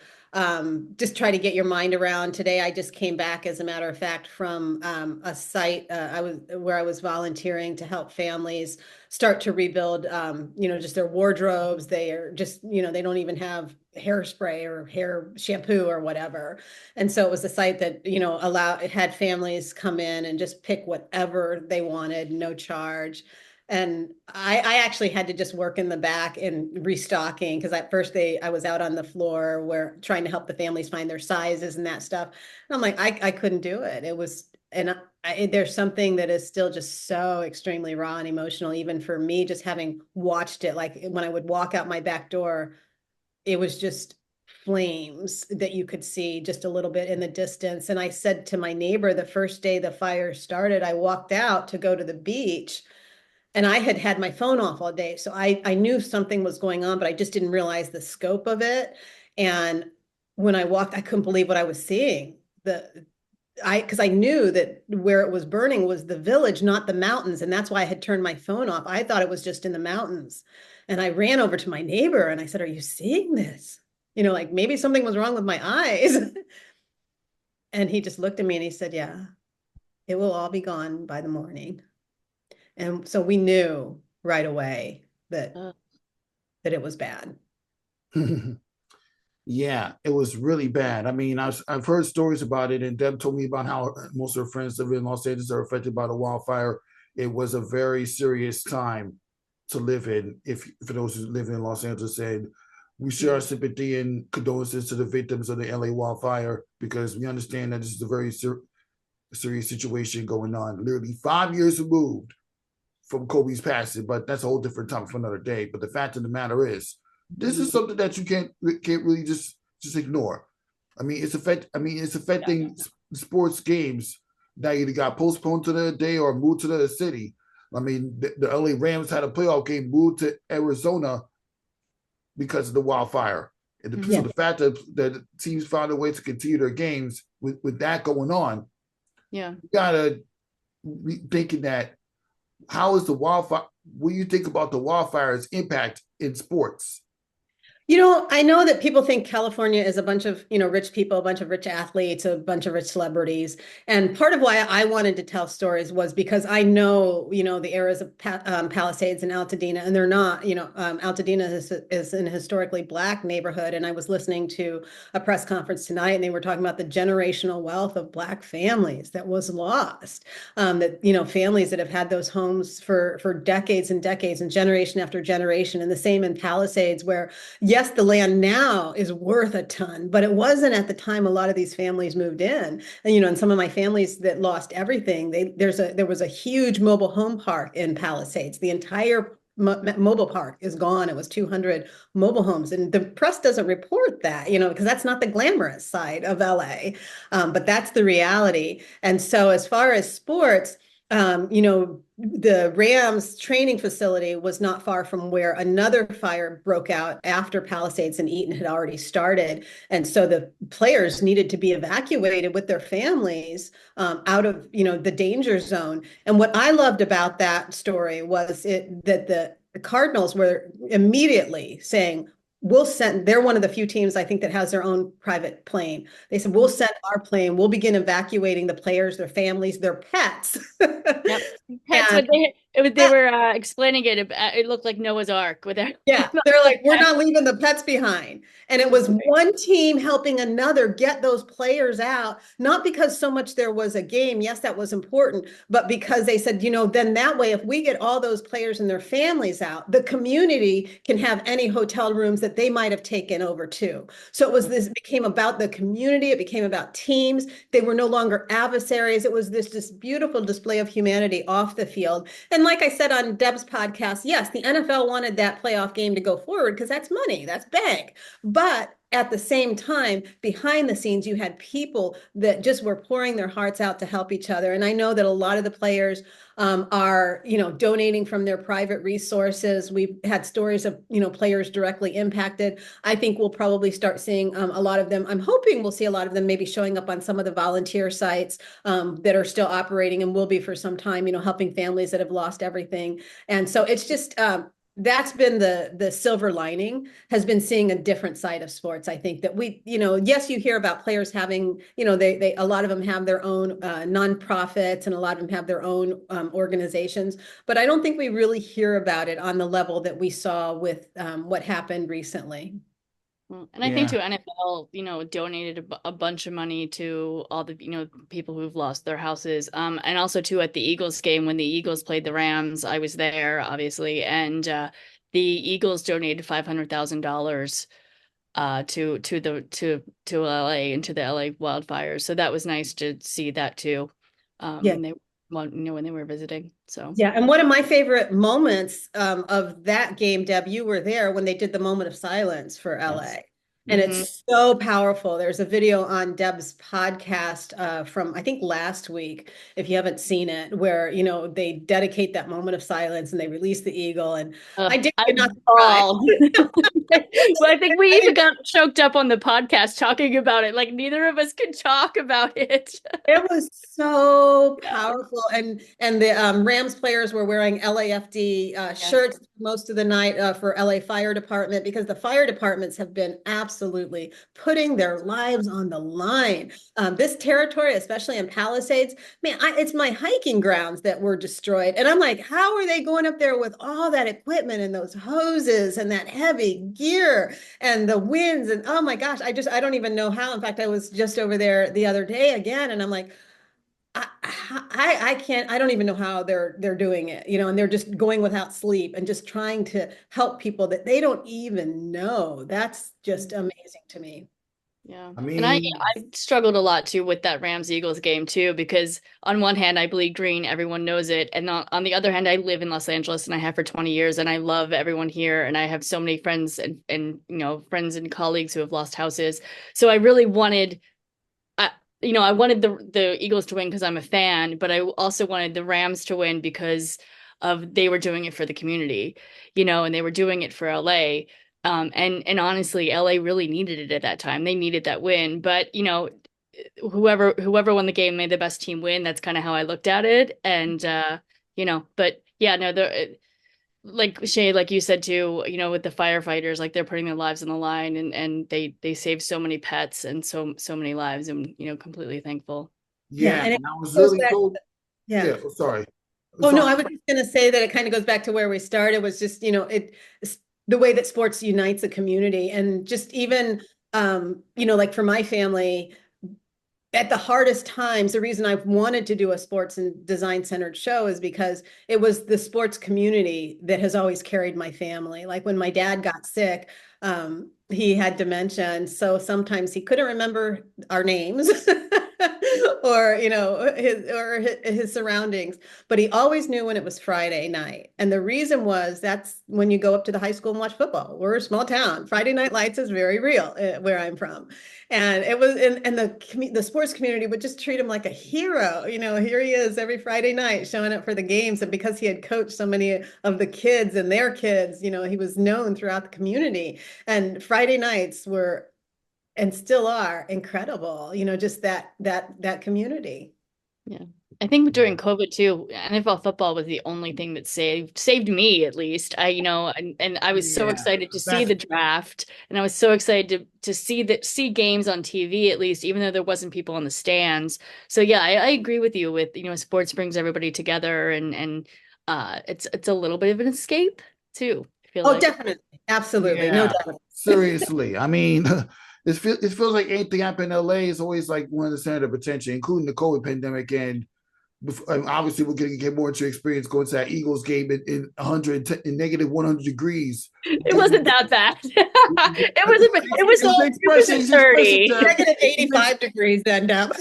just try to get your mind around. Today, I just came back, as a matter of fact, from a site where I was volunteering to help families start to rebuild, just their wardrobes. They are just, they don't even have hairspray or hair shampoo or whatever. And so it was a site that, it had families come in and just pick whatever they wanted, no charge. And I actually had to just work in the back and restocking, because at first I was out on the floor where trying to help the families find their sizes and that stuff. And I'm like, I couldn't do it. It was, and there's something that is still just so extremely raw and emotional, even for me, just having watched it. Like when I would walk out my back door, it was just flames that you could see just a little bit in the distance. And I said to my neighbor, the first day the fire started, I walked out to go to the beach, and I had had my phone off all day. So I knew something was going on, but I just didn't realize the scope of it. And when I walked, I couldn't believe what I was seeing. Because I knew that where it was burning was the village, not the mountains. And that's why I had turned my phone off. I thought it was just in the mountains. And I ran over to my neighbor and I said, "Are you seeing this? Like maybe something was wrong with my eyes." And he just looked at me and he said, "Yeah, it will all be gone by the morning." And so we knew right away that it was bad. Yeah, it was really bad. I mean, I've heard stories about it, and Deb told me about how most of her friends live in Los Angeles are affected by the wildfire. It was a very serious time to live in, if for those who live in Los Angeles. And we share our sympathy and condolences to the victims of the LA wildfire, because we understand that this is a very serious situation going on. Literally 5 years removed from Kobe's passing, but that's a whole different topic for another day. But the fact of the matter is, this is something that you can't really just ignore. I mean, it's affecting sports games that either got postponed to the day or moved to the city. I mean, the LA Rams had a playoff game moved to Arizona because of the wildfire. And so the fact that teams found a way to continue their games with that going on, Yeah, you gotta be thinking that, how is the wildfire? What do you think about the wildfire's impact in sports? I know that people think California is a bunch of, rich people, a bunch of rich athletes, a bunch of rich celebrities. And part of why I wanted to tell stories was because I know, the areas of Palisades and Altadena, and they're not, Altadena is an historically Black neighborhood. And I was listening to a press conference tonight, and they were talking about the generational wealth of Black families that was lost. Families that have had those homes for decades and decades and generation after generation. And the same in Palisades, where yes, the land now is worth a ton, but it wasn't at the time a lot of these families moved in. And some of my families that lost everything, there was a huge mobile home park in Palisades. The entire mobile park is gone. It was 200 mobile homes, and the press doesn't report that, because that's not the glamorous side of LA, but that's the reality. And so as far as sports, the Rams training facility was not far from where another fire broke out after Palisades and Eaton had already started. And so the players needed to be evacuated with their families out of, the danger zone. And what I loved about that story was that the Cardinals were immediately saying, they're one of the few teams I think that has their own private plane. They said, we'll send our plane. We'll begin evacuating the players, their families, their pets. yep. They were explaining it. It looked like Noah's Ark with their. Yeah, they're like, we're not leaving the pets behind. And it was one team helping another get those players out, not because so much there was a game. Yes, that was important, but because they said, then that way, if we get all those players and their families out, the community can have any hotel rooms that they might have taken over too. So it became about the community. It became about teams. They were no longer adversaries. It was this beautiful display of humanity off the field. And like I said on Deb's podcast, yes, the NFL wanted that playoff game to go forward because that's money, that's bank. But at the same time, behind the scenes, you had people that just were pouring their hearts out to help each other. And I know that a lot of the players are, donating from their private resources. We've had stories of, players directly impacted. I think we'll probably start seeing a lot of them. I'm hoping we'll see a lot of them maybe showing up on some of the volunteer sites that are still operating and will be for some time, helping families that have lost everything. And so it's just, that's been the silver lining, has been seeing a different side of sports. I think that yes, you hear about players having, they a lot of them have their own nonprofits and a lot of them have their own organizations, but I don't think we really hear about it on the level that we saw with what happened recently. And I think too, NFL, donated a bunch of money to all the, people who've lost their houses. And also too at the Eagles game when the Eagles played the Rams, I was there obviously, and the Eagles donated $500,000 to LA and to the LA wildfires. So that was nice to see that too. When they were visiting. So yeah, and one of my favorite moments of that game, Deb, you were there when they did the moment of silence for LA. Yes. And it's so powerful. There's a video on Deb's podcast from, I think, last week, if you haven't seen it, where, they dedicate that moment of silence and they release the eagle. And I did not cry. Well, I think we even got choked up on the podcast talking about it. Like neither of us could talk about it. It was so powerful. And the Rams players were wearing LAFD shirts most of the night for LA Fire Department, because the fire departments have been absolutely putting their lives on the line. This territory, especially in Palisades, man, it's my hiking grounds that were destroyed. And I'm like, how are they going up there with all that equipment and those hoses and that heavy gear and the winds? And oh my gosh, I don't even know how. In fact, I was just over there the other day again, and I'm like, I can't, I don't even know how they're doing it, and they're just going without sleep and just trying to help people that they don't even know. That's just amazing to me. Yeah. I mean, and I struggled a lot too with that Rams Eagles game too, because on one hand, I bleed green, everyone knows it. And on the other hand, I live in Los Angeles and I have for 20 years and I love everyone here. And I have so many friends and friends and colleagues who have lost houses. So I really wanted, I wanted the Eagles to win because I'm a fan, but I also wanted the Rams to win because they were doing it for the community, and they were doing it for LA. And honestly, LA really needed it at that time. They needed that win, but whoever won the game made the best team win. That's kind of how I looked at it. And but yeah, no, like Shay, like you said too, with the firefighters, like they're putting their lives on the line, and they saved so many pets and so many lives, and completely thankful. Yeah, and I was really cool. Yeah, sorry. Oh no, I was just gonna say that it kind of goes back to where we started. Was just the way that sports unites a community, and just even like for my family, at the hardest times, the reason I've wanted to do a sports and design centered show is because it was the sports community that has always carried my family. Like when my dad got sick, he had dementia, and so sometimes he couldn't remember our names or his surroundings, but he always knew when it was Friday night. And the reason was that's when you go up to the high school and watch football. We're a small town. Friday Night Lights is very real where I'm from. And it was, and the sports community would just treat him like a hero. Here he is every Friday night showing up for the games. And because he had coached so many of the kids and their kids, he was known throughout the community. And Friday nights were, and still are, incredible. Just that community. Yeah. I think during COVID too, NFL football was the only thing that saved me, at least. And I was so excited to see the draft, and I was so excited to see games on TV, at least, even though there wasn't people in the stands. So yeah, I agree with you with, sports brings everybody together, and it's a little bit of an escape too. I feel Oh, like. definitely. Absolutely. No Yeah, doubt. seriously. I mean, it feels like anything happened in LA is always like one of the center of attention, including the COVID pandemic. And obviously, we're going to get more into your experience going to that Eagles game in 100 in negative 100 degrees. It wasn't that bad. It was 30. Negative 85 degrees then, Deb.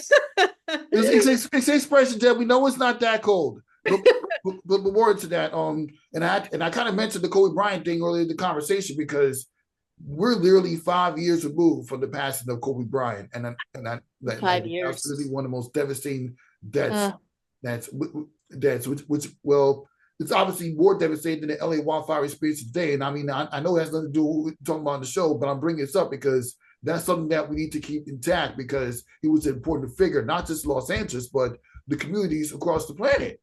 It's expression, Deb. We know it's not that cold. But more to that, and I kind of mentioned the Kobe Bryant thing earlier in the conversation because we're literally 5 years removed from the passing of Kobe Bryant, and 5 years. That's really one of the most devastating deaths. Which it's obviously more devastating than the LA wildfire experience today. And I mean, I know it has nothing to do with what we're talking about on the show, but I'm bringing this up because that's something that we need to keep intact because he was an important figure, not just Los Angeles, but the communities across the planet.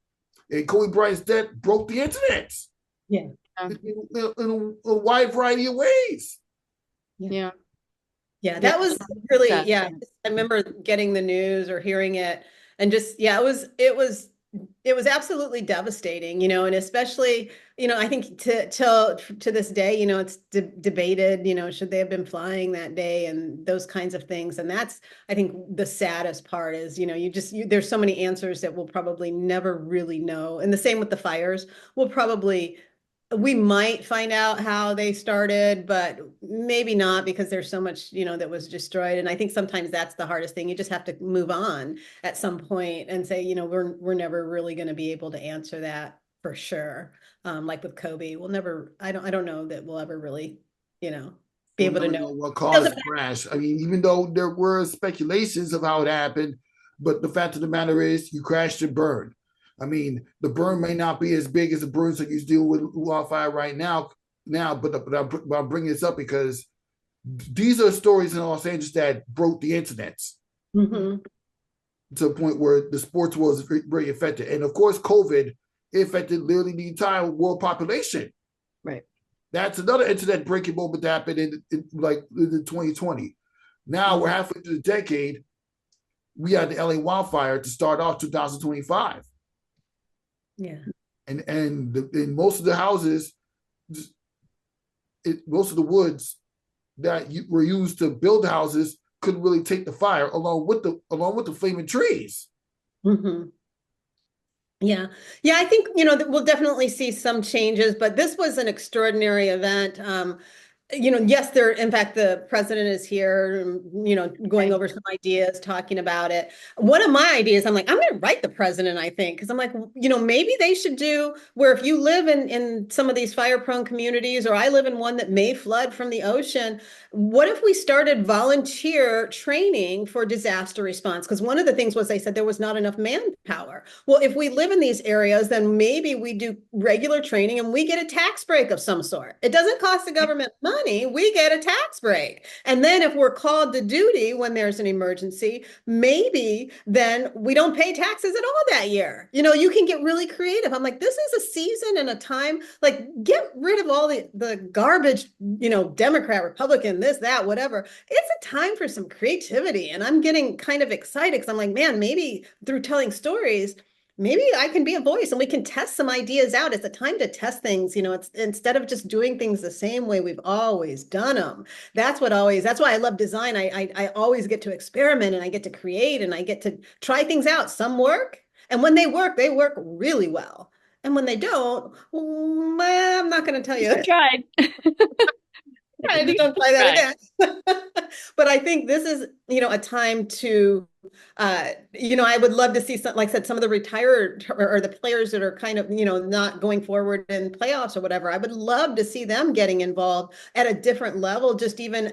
And Kobe Bryant's death broke the internet. Yeah. In a wide variety of ways. Yeah. Yeah, that was really, yeah. I remember getting the news or hearing it and just, yeah, it was absolutely devastating, and especially, I think to this day, it's debated, should they have been flying that day and those kinds of things. And that's, I think the saddest part is, there's so many answers that we'll probably never really know. And the same with the fires. We might find out how they started, but maybe not because there's so much, that was destroyed. And I think sometimes that's the hardest thing. You just have to move on at some point and say, we're never really going to be able to answer that for sure. Like with Kobe, I don't know that we'll ever really, be able to know what caused the crash. I mean, even though there were speculations of how it happened, but the fact of the matter is you crashed and burned. I mean, the burn may not be as big as the burns that you deal with wildfire right now, but I'm bringing this up because these are stories in Los Angeles that broke the internet to a point where the sports was very affected. And of course, COVID affected literally the entire world population. Right. That's another internet breaking moment that happened in 2020. Now we're halfway through the decade. We had the LA wildfire to start off 2025. Yeah. And most of the houses, most of the woods that were used to build houses couldn't really take the fire along with the flaming trees. Mm-hmm. Yeah. Yeah. I think, we'll definitely see some changes, but this was an extraordinary event. Yes, in fact, the president is here, going over some ideas, talking about it. One of my ideas, I'm like, I'm going to write the president, I think, because I'm like, maybe they should do where if you live in some of these fire-prone communities, or I live in one that may flood from the ocean, what if we started volunteer training for disaster response? Because one of the things was they said there was not enough manpower. Well, if we live in these areas, then maybe we do regular training and we get a tax break of some sort. It doesn't cost the government money. We get a tax break. And then if we're called to duty when there's an emergency, maybe then we don't pay taxes at all that year. You can get really creative. I'm like, this is a season and a time, like get rid of all the garbage, Democrat, Republican, this, that, whatever. It's a time for some creativity. And I'm getting kind of excited because I'm like, man, maybe through telling stories, maybe I can be a voice and we can test some ideas out. It's a time to test things, it's instead of just doing things the same way we've always done them. That's why I love design. I always get to experiment and I get to create and I get to try things out. Some work. And when they work really well. And when they don't, I'm not going to tell you. I tried. I don't try that again. But I think this is, a time to, I would love to see some, like I said, some of the retired or the players that are kind of, not going forward in playoffs or whatever. I would love to see them getting involved at a different level. Just even,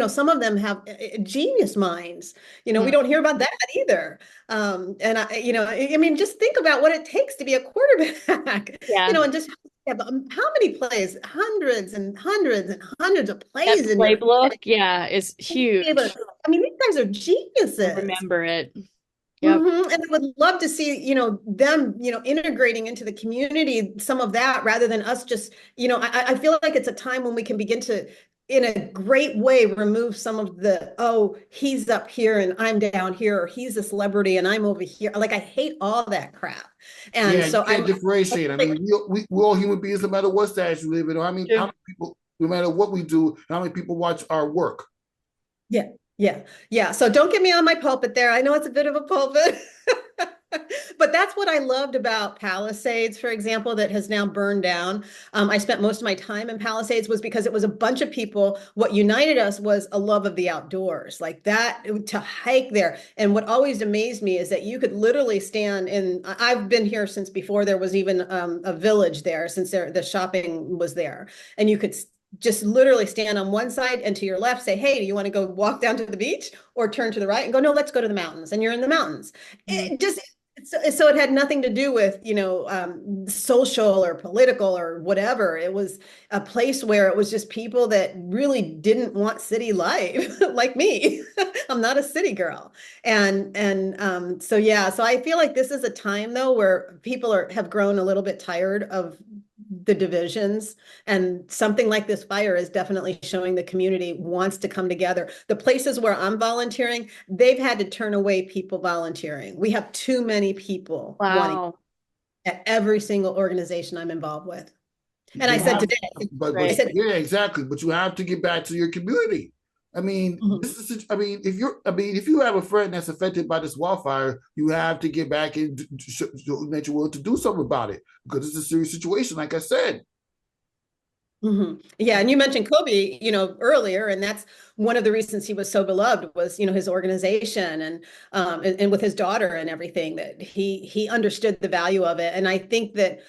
some of them have genius minds. We don't hear about that either. And just think about what it takes to be a quarterback. Yeah. And just how many plays? Hundreds and hundreds and hundreds of plays. That playbook, is huge. I mean, these guys are geniuses. I remember it. Yep. And I would love to see, them, integrating into the community, some of that rather than us just, I feel like it's a time when we can begin to in a great way remove some of the, oh, he's up here and I'm down here, or he's a celebrity and I'm over here. Like, I hate all that crap. And Yeah, so you can't I'm differentiate. I mean, we're all human beings, no matter what status you live in. I mean, how many people, no matter what we do, how many people watch our work? Yeah, yeah, yeah. So don't get me on my pulpit there. I know it's a bit of a pulpit. But that's what I loved about Palisades, for example, that has now burned down. I spent most of my time in Palisades was because it was a bunch of people. What united us was a love of the outdoors, like that, to hike there. And what always amazed me is that you could literally stand in, I've been here since before there was even a village there, since the shopping was there. And you could just literally stand on one side and to your left say, hey, do you want to go walk down to the beach, or turn to the right and go, no, let's go to the mountains. And you're in the mountains. It just, so it had nothing to do with, social or political or whatever. It was a place where it was just people that really didn't want city life like me. I'm not a city girl. So yeah, so I feel like this is a time though where people have grown a little bit tired of the divisions, and something like this fire is definitely showing the community wants to come together. The places where I'm volunteering, they've had to turn away people volunteering. We have too many people wanting at every single organization I'm involved with. And I said today, yeah, exactly. But you have to get back to your community. I mean, if you have a friend that's affected by this wildfire, you have to get back and show that you're willing to do something about it, because it's a serious situation, like I said. Yeah, and you mentioned Kobe, earlier, and that's one of the reasons he was so beloved was, his organization and with his daughter and everything, that he understood the value of it. And I think that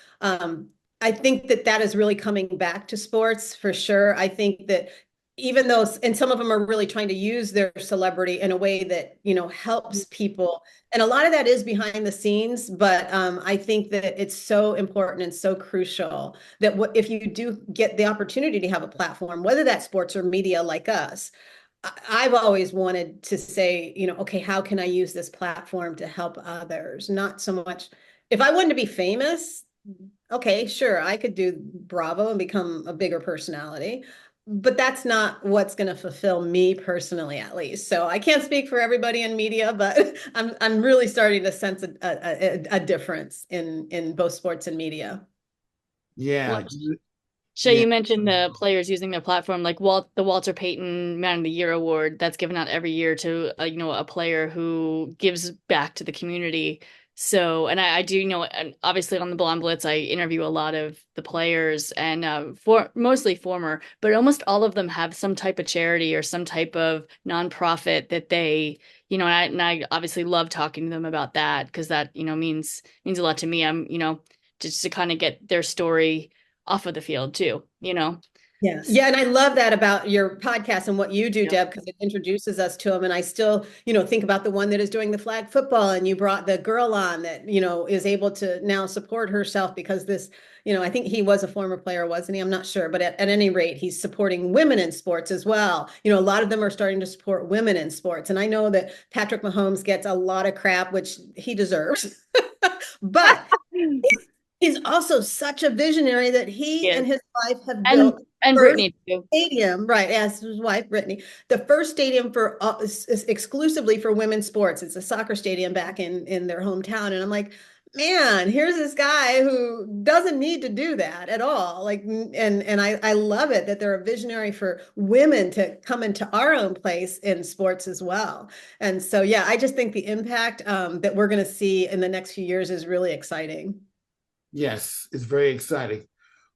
that is really coming back to sports for sure. I think that even though, and some of them are really trying to use their celebrity in a way that, helps people. And a lot of that is behind the scenes, but I think that it's so important and so crucial that if you do get the opportunity to have a platform, whether that's sports or media like us, I've always wanted to say, okay, how can I use this platform to help others? Not so much, if I wanted to be famous, okay, sure, I could do Bravo and become a bigger personality. But that's not what's going to fulfill me personally, at least. So I can't speak for everybody in media, but I'm really starting to sense a difference in both sports and media. Yeah. Shay, you mentioned the players using their platform, like the Walter Payton Man of the Year award that's given out every year to a player who gives back to the community. So, and I do, and obviously on the Blonde Blitz, I interview a lot of the players, and mostly former, but almost all of them have some type of charity or some type of nonprofit that they, and I obviously love talking to them about that, because that, means a lot to me. I'm, just to kind of get their story off of the field too, Yes. Yeah. And I love that about your podcast and what you do, Deb, because it introduces us to them. And I still, think about the one that is doing the flag football, and you brought the girl on that, is able to now support herself because this, I think he was a former player, wasn't he? I'm not sure. But at any rate, he's supporting women in sports as well. A lot of them are starting to support women in sports. And I know that Patrick Mahomes gets a lot of crap, which he deserves. But he's also such a visionary that he and his wife have built and Brittany too. Stadium, right? As his wife, Brittany, the first stadium for exclusively for women's sports. It's a soccer stadium back in their hometown, and I'm like, man, here's this guy who doesn't need to do that at all. Like, and I love it that they're a visionary for women to come into our own place in sports as well. And so, yeah, I just think the impact that we're going to see in the next few years is really exciting. Yes, it's very exciting.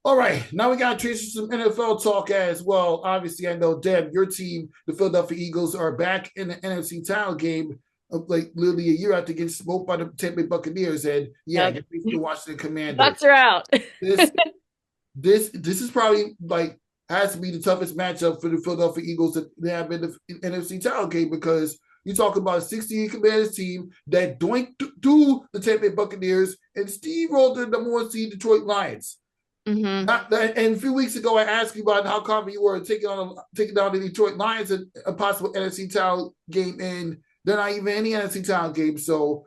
All right, now we got to transition some NFL talk as well. Obviously, I know, Deb, your team, the Philadelphia Eagles, are back in the NFC title game, like literally a year after getting smoked by the Tampa Bay Buccaneers, and get the Washington Commanders. Bucks are out. This is probably has to be the toughest matchup for the Philadelphia Eagles that they have in the NFC title game, because you talk about a 16 Commanders team that doinked through the Tampa Bay Buccaneers and steamrolled the number 1 seed Detroit Lions. And a few weeks ago, I asked you about how confident you were taking down the Detroit Lions in a possible NFC title game, and they're not even in the NFC title game. So,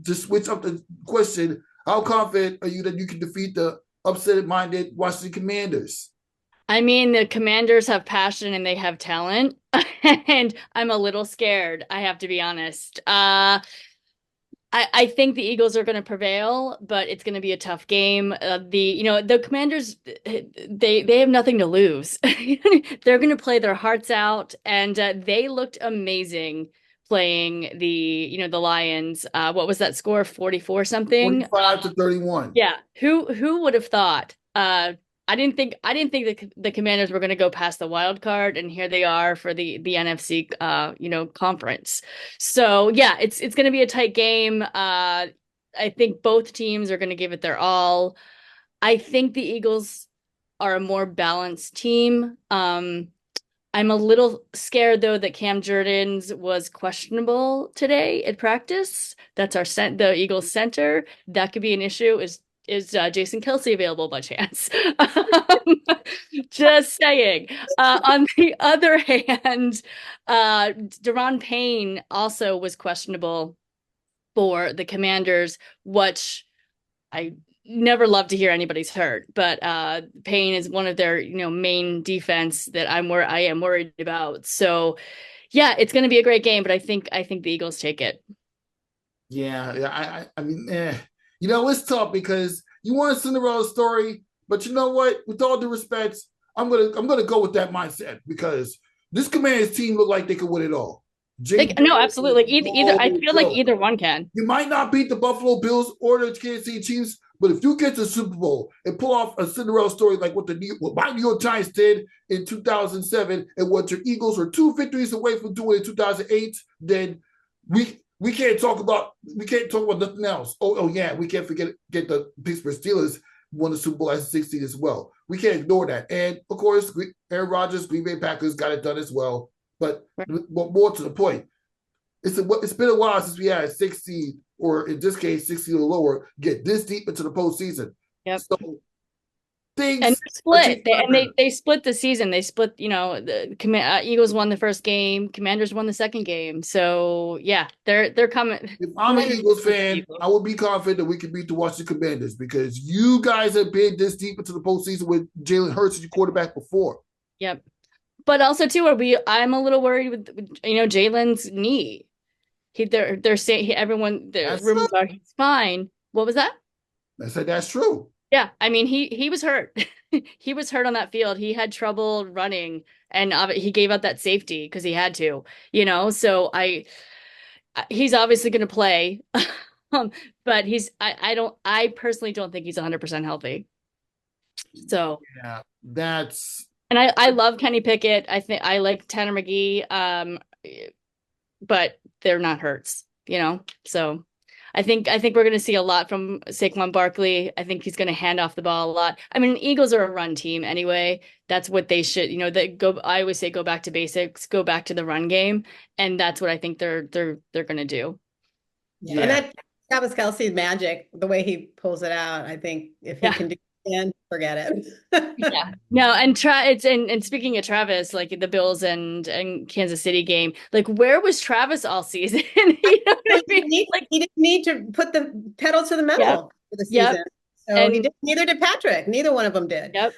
to switch up the question, how confident are you that you can defeat the upset-minded Washington Commanders? I mean, the Commanders have passion and they have talent, and I'm a little scared, I have to be honest. I think the Eagles are going to prevail, but it's going to be a tough game. The Commanders, they have nothing to lose. They're going to play their hearts out, and they looked amazing playing the Lions. What was that score? 44 something? 45-31. Yeah. Who would have thought? I didn't think the Commanders were going to go past the wild card, and here they are for the NFC conference. So yeah, it's going to be a tight game. I think both teams are going to give it their all. I think the Eagles are a more balanced team. I'm a little scared though that Cam Jordan's was questionable today at practice. That's the Eagles center. That could be an issue. Is Jason Kelsey available by chance? Just saying. On the other hand, Deron Payne also was questionable for the Commanders, which I never love to hear anybody's hurt, but Payne is one of their main defense that I am worried about. So yeah, it's going to be a great game, but I think the Eagles take it. Yeah. I mean, it's tough because you want a Cinderella story, but you know what? With all due respect, I'm gonna go with that mindset because this Commanders team look like they could win it all. No, absolutely. Either I feel like either one can. You might not beat the Buffalo Bills or the Kansas City Chiefs, but if you get to the Super Bowl and pull off a Cinderella story like what my New York Giants did in 2007 and what your Eagles were 2 victories away from doing in 2008, then we can't talk about nothing else. Oh yeah, we can't get the Pittsburgh Steelers won the Super Bowl as a 16 as well. We can't ignore that. And of course, Aaron Rodgers, Green Bay Packers got it done as well. But more to the point, it's been a while since we had a 16 or in this case 16 or lower get this deep into the postseason. Yep. So and they split the season. They split, the Eagles won the first game, Commanders won the second game. So yeah, they're coming. If I'm an Eagles fan, I would be confident that we can beat the Washington Commanders because you guys have been this deep into the postseason with Jalen Hurts as your quarterback before. Yep. But also too, I'm a little worried with Jalen's knee. They're saying there's rumors are he's fine. What was that? I said that's true. Yeah, I mean he was hurt. He was hurt on that field. He had trouble running, and he gave up that safety because he had to. So he's obviously going to play, but I personally don't think he's 100% healthy. So yeah, that's. And I love Kenny Pickett. I think I like Tanner McGee, but they're not Hurts, So I think we're going to see a lot from Saquon Barkley. I think he's going to hand off the ball a lot. I mean, Eagles are a run team anyway. That's what they should. I always say go back to basics, go back to the run game, and that's what I think they're going to do. Yeah. And that Travis Kelce magic, the way he pulls it out, I think if he can do. And forget it. Yeah. No, and speaking of Travis, like the Bills and Kansas City game, like where was Travis all season? You know what I mean? He didn't need to put the pedal to the metal for the season. Yep. So neither did Patrick. Neither one of them did. Yep.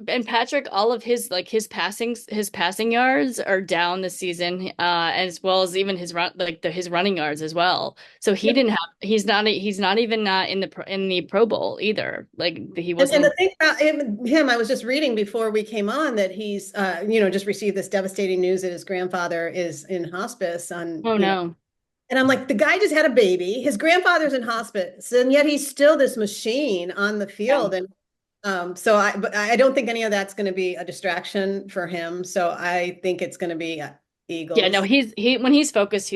And Patrick, all of his passing yards are down this season, as well as even his running yards as well. So he's not even in the Pro Bowl either. Like he wasn't. And the thing about him, I was just reading before we came on that he's just received this devastating news that his grandfather is in hospice on. Oh no. And I'm like, the guy just had a baby. His grandfather's in hospice, and yet he's still this machine on the field. Yeah. And so I don't think any of that's going to be a distraction for him. So I think it's going to be Eagles. Yeah, no, when he's focused,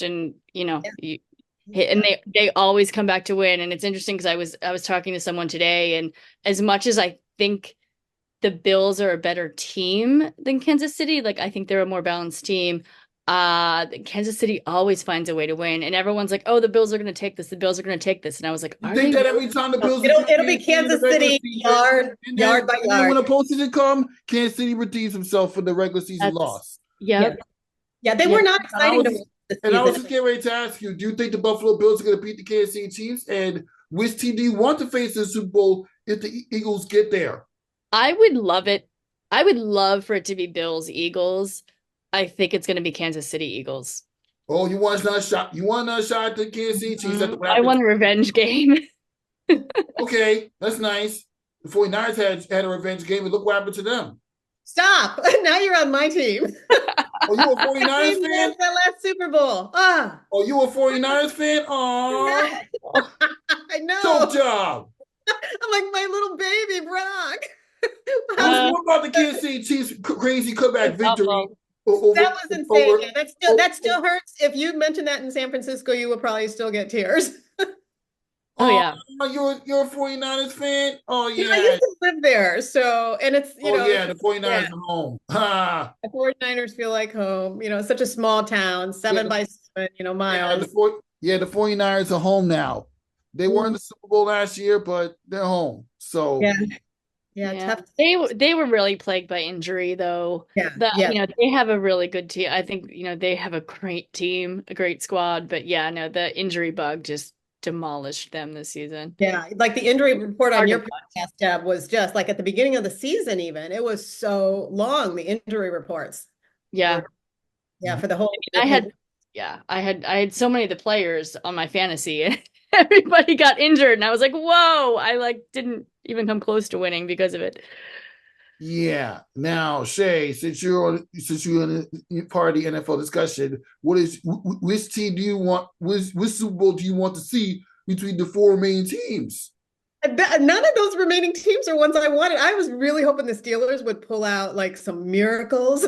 and and they always come back to win. And it's interesting because I was talking to someone today, and as much as I think the Bills are a better team than Kansas City, like I think they're a more balanced team. Kansas City always finds a way to win, and everyone's like, "Oh, the Bills are going to take this. The Bills are going to take this." And I was like, "I think that every time the Bills, it'll be Kansas City yard by yard." When the postseason come, Kansas City redeems himself for the regular season loss. Yeah, they were not exciting to win. And I was just getting ready to ask you: do you think the Buffalo Bills are going to beat the Kansas City Chiefs? And which team do you want to face in the Super Bowl if the Eagles get there? I would love it. I would love for it to be Bills Eagles. I think it's going to be Kansas City Eagles. Oh, you want another shot? You want another shot at the Kansas City Chiefs at the I want a revenge game. Okay, that's nice. The 49ers had a revenge game, and look what happened to them. Stop. Now you're on my team. Oh, you a 49ers fan? That last Super Bowl. Ah. Oh, you a 49ers fan? Oh, I know. tough job. I'm like my little baby Brock. What about the Kansas City Chiefs' crazy comeback victory? That was insane. Yeah, that still hurts. If you mentioned that in San Francisco, you would probably still get tears. Oh yeah. You're a 49ers fan? Oh yeah. I used to live there, so and it's the 49ers are home. The 49ers feel like home. It's such a small town, 7 by 7, miles. The 49ers are home now. They were in the Super Bowl last year, but they're home. So tough. They were really plagued by injury though. They have a really good team. I think they have a great team, a great squad, but the injury bug just demolished them this season. Yeah, like the injury report on your podcast, Deb, was just like at the beginning of the season. Even it was so long. The injury reports. Yeah, for the whole. I had so many of the players on my fantasy, and everybody got injured, and I was like, "Whoa!" I didn't even come close to winning because of it. Yeah. Now, Shay, since you're in part of the NFL discussion, which team do you want? Which Super Bowl do you want to see between the four remaining teams? None of those remaining teams are ones I wanted. I was really hoping the Steelers would pull out some miracles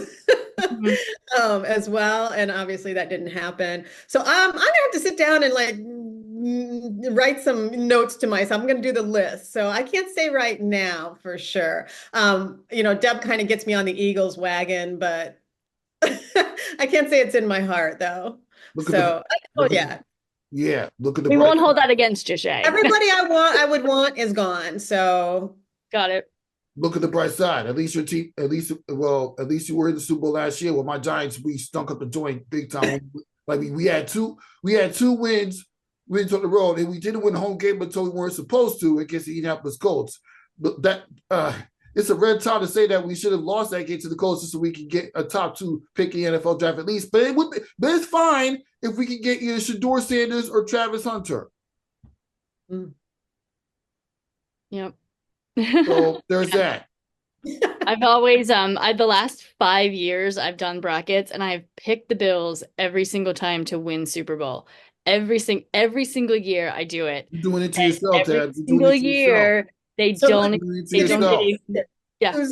as well, and obviously that didn't happen. So I'm gonna have to sit down and write some notes to myself. I'm going to do the list. So I can't say right now for sure. Deb kind of gets me on the Eagles wagon, but I can't say it's in my heart though. Look at the we won't hold that against you, Shay. Everybody I would want is gone. So got it. Look at the bright side. At least your team, at least you were in the Super Bowl last year. Well, my Giants, we stunk up the joint big time. we had two wins on the road, and we didn't win the home game until we weren't supposed to against the Indianapolis Colts. But that it's a red time to say that we should have lost that game to the Colts just so we could get a top 2 pick in the NFL draft at least. But it's fine if we could get either Shedeur Sanders or Travis Hunter. Yep. So there's that. I've always the last 5 years I've done brackets, and I've picked the Bills every single time to win Super Bowl. Every single year I do it. You're doing it to yourself, Deb. Every single year they don't do it. You're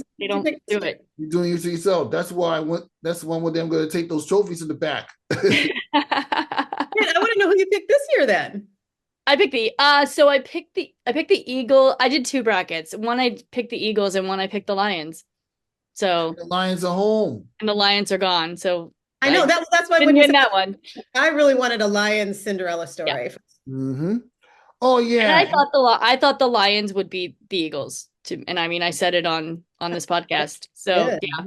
doing it to yourself. That's why that's one where I'm going to take those trophies in the back. I want to know who you picked this year then. I picked the Eagle. I did 2 brackets. One I picked the Eagles and one I picked the Lions. So the Lions are home. And the Lions are gone. So I know that's why when you win that one. I really wanted a Lions Cinderella story. Yeah. Mm-hmm. Oh yeah. And I thought the Lions would beat the Eagles too. And I mean I said it on this podcast. So yeah.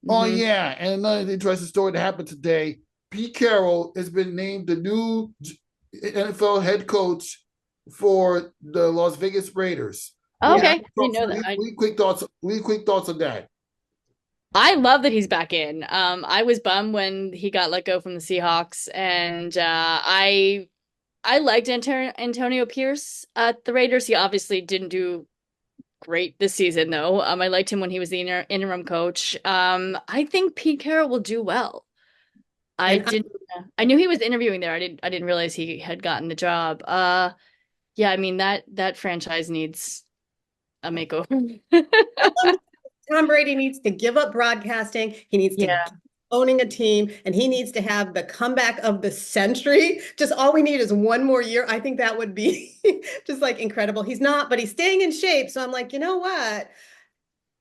Oh yeah. And another interesting story that happened today. Pete Carroll has been named the new NFL head coach for the Las Vegas Raiders. Oh, okay. I didn't know that. Quick thoughts on that. I love that he's back in. I was bummed when he got let go from the Seahawks, and I liked Antonio Pierce at the Raiders. He obviously didn't do great this season, though. I liked him when he was the interim coach. I think Pete Carroll will do well. I knew he was interviewing there. I didn't realize he had gotten the job. Yeah, I mean that franchise needs a makeover. Tom Brady needs to give up broadcasting. He needs to keep owning a team, and he needs to have the comeback of the century. Just all we need is one more year. I think that would be just incredible. He's not, but he's staying in shape. So I'm like, you know what?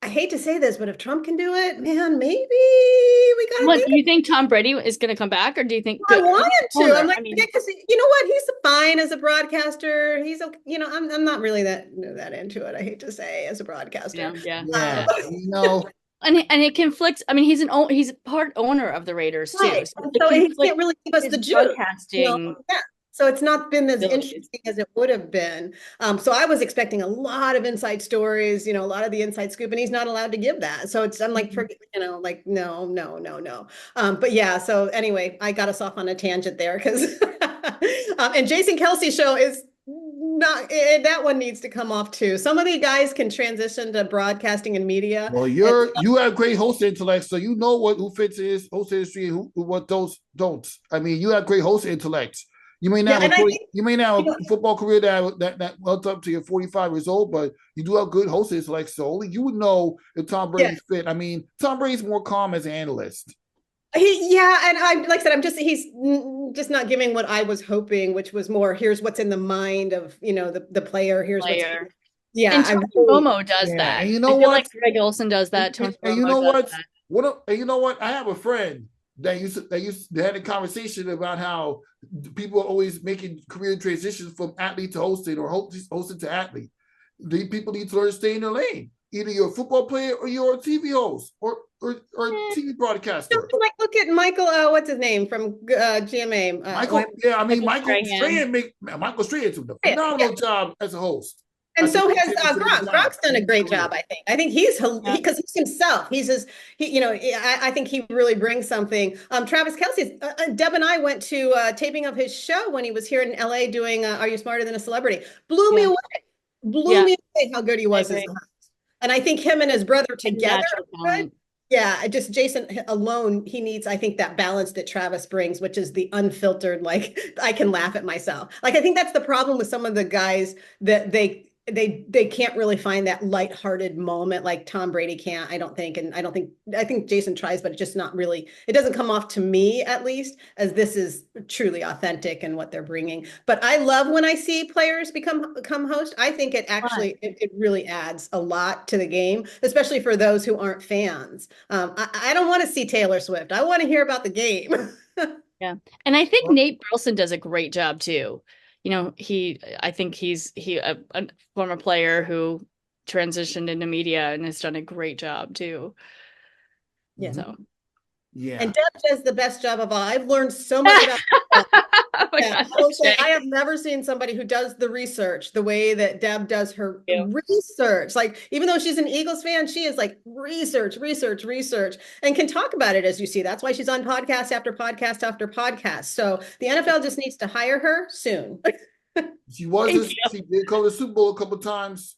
I hate to say this, but if Trump can do it, man, maybe we got to. Do you think Tom Brady is going to come back, or do you think? I want him to. I'm like, because you know what? He's fine as a broadcaster. He's okay. I'm not really that into it. I hate to say, as a broadcaster. Yeah. And it conflicts. I mean, he's part owner of the Raiders too, right. So he can't really give us the juice. Broadcasting. So it's not been as Abilities. interesting as it would have been. So I was expecting a lot of inside stories, a lot of the inside scoop, and he's not allowed to give that. So I'm like, like, no, no, no, no. But yeah, so anyway, I got us off on a tangent there because, and Jason Kelsey's show is not, that one needs to come off too. Some of the guys can transition to broadcasting and media. Well, you have great host intellect, so you know who fits in host industry and what those don't. I mean, you have great host intellect. You may not have a football career that well up to your 45 years old, but you do have good host intellect. So only you would know if Tom Brady's fit. I mean, Tom Brady's more calm as an analyst. And like I said, he's just not giving what I was hoping, which was more, here's what's in the mind of, the player. Here's what's, and Tony Romo does that. And you know what? Like Greg Olson does that. And you know what? And you know what? I have a friend that had a conversation about how people are always making career transitions from athlete to hosting or hosting to athlete. The people need to learn to stay in their lane. Either you're a football player or you're a TV host or TV broadcaster. Like, look at Michael, what's his name from GMA? Michael Strahan's doing a phenomenal job as a host. And so has Gronk. Gronk's done a great job, I think. I think because he's himself. I think he really brings something. Travis Kelce's, Deb and I went to taping of his show when he was here in LA doing Are You Smarter Than a Celebrity? Blew me away how good he was as a host. And I think him and his brother together. Yeah, just Jason alone, he needs, I think, that balance that Travis brings, which is the unfiltered, like, I can laugh at myself. Like, I think that's the problem with some of the guys that they can't really find that lighthearted moment like Tom Brady can't, I don't think. And I think Jason tries, but it's just not really, it doesn't come off to me, at least, as this is truly authentic in what they're bringing. But I love when I see players become host. I think it actually, it really adds a lot to the game, especially for those who aren't fans. I don't want to see Taylor Swift. I want to hear about the game. Yeah. And I think Nate Burleson does a great job too. I think he's a former player who transitioned into media and has done a great job too. Yeah. So. Yeah. And Deb does the best job of all. I've learned so much about I have never seen somebody who does the research the way that Deb does her research. Like, even though she's an Eagles fan, she is like research, and can talk about it, as you see. That's why she's on podcast after podcast after podcast. So the NFL just needs to hire her soon. She did cover the Super Bowl a couple of times.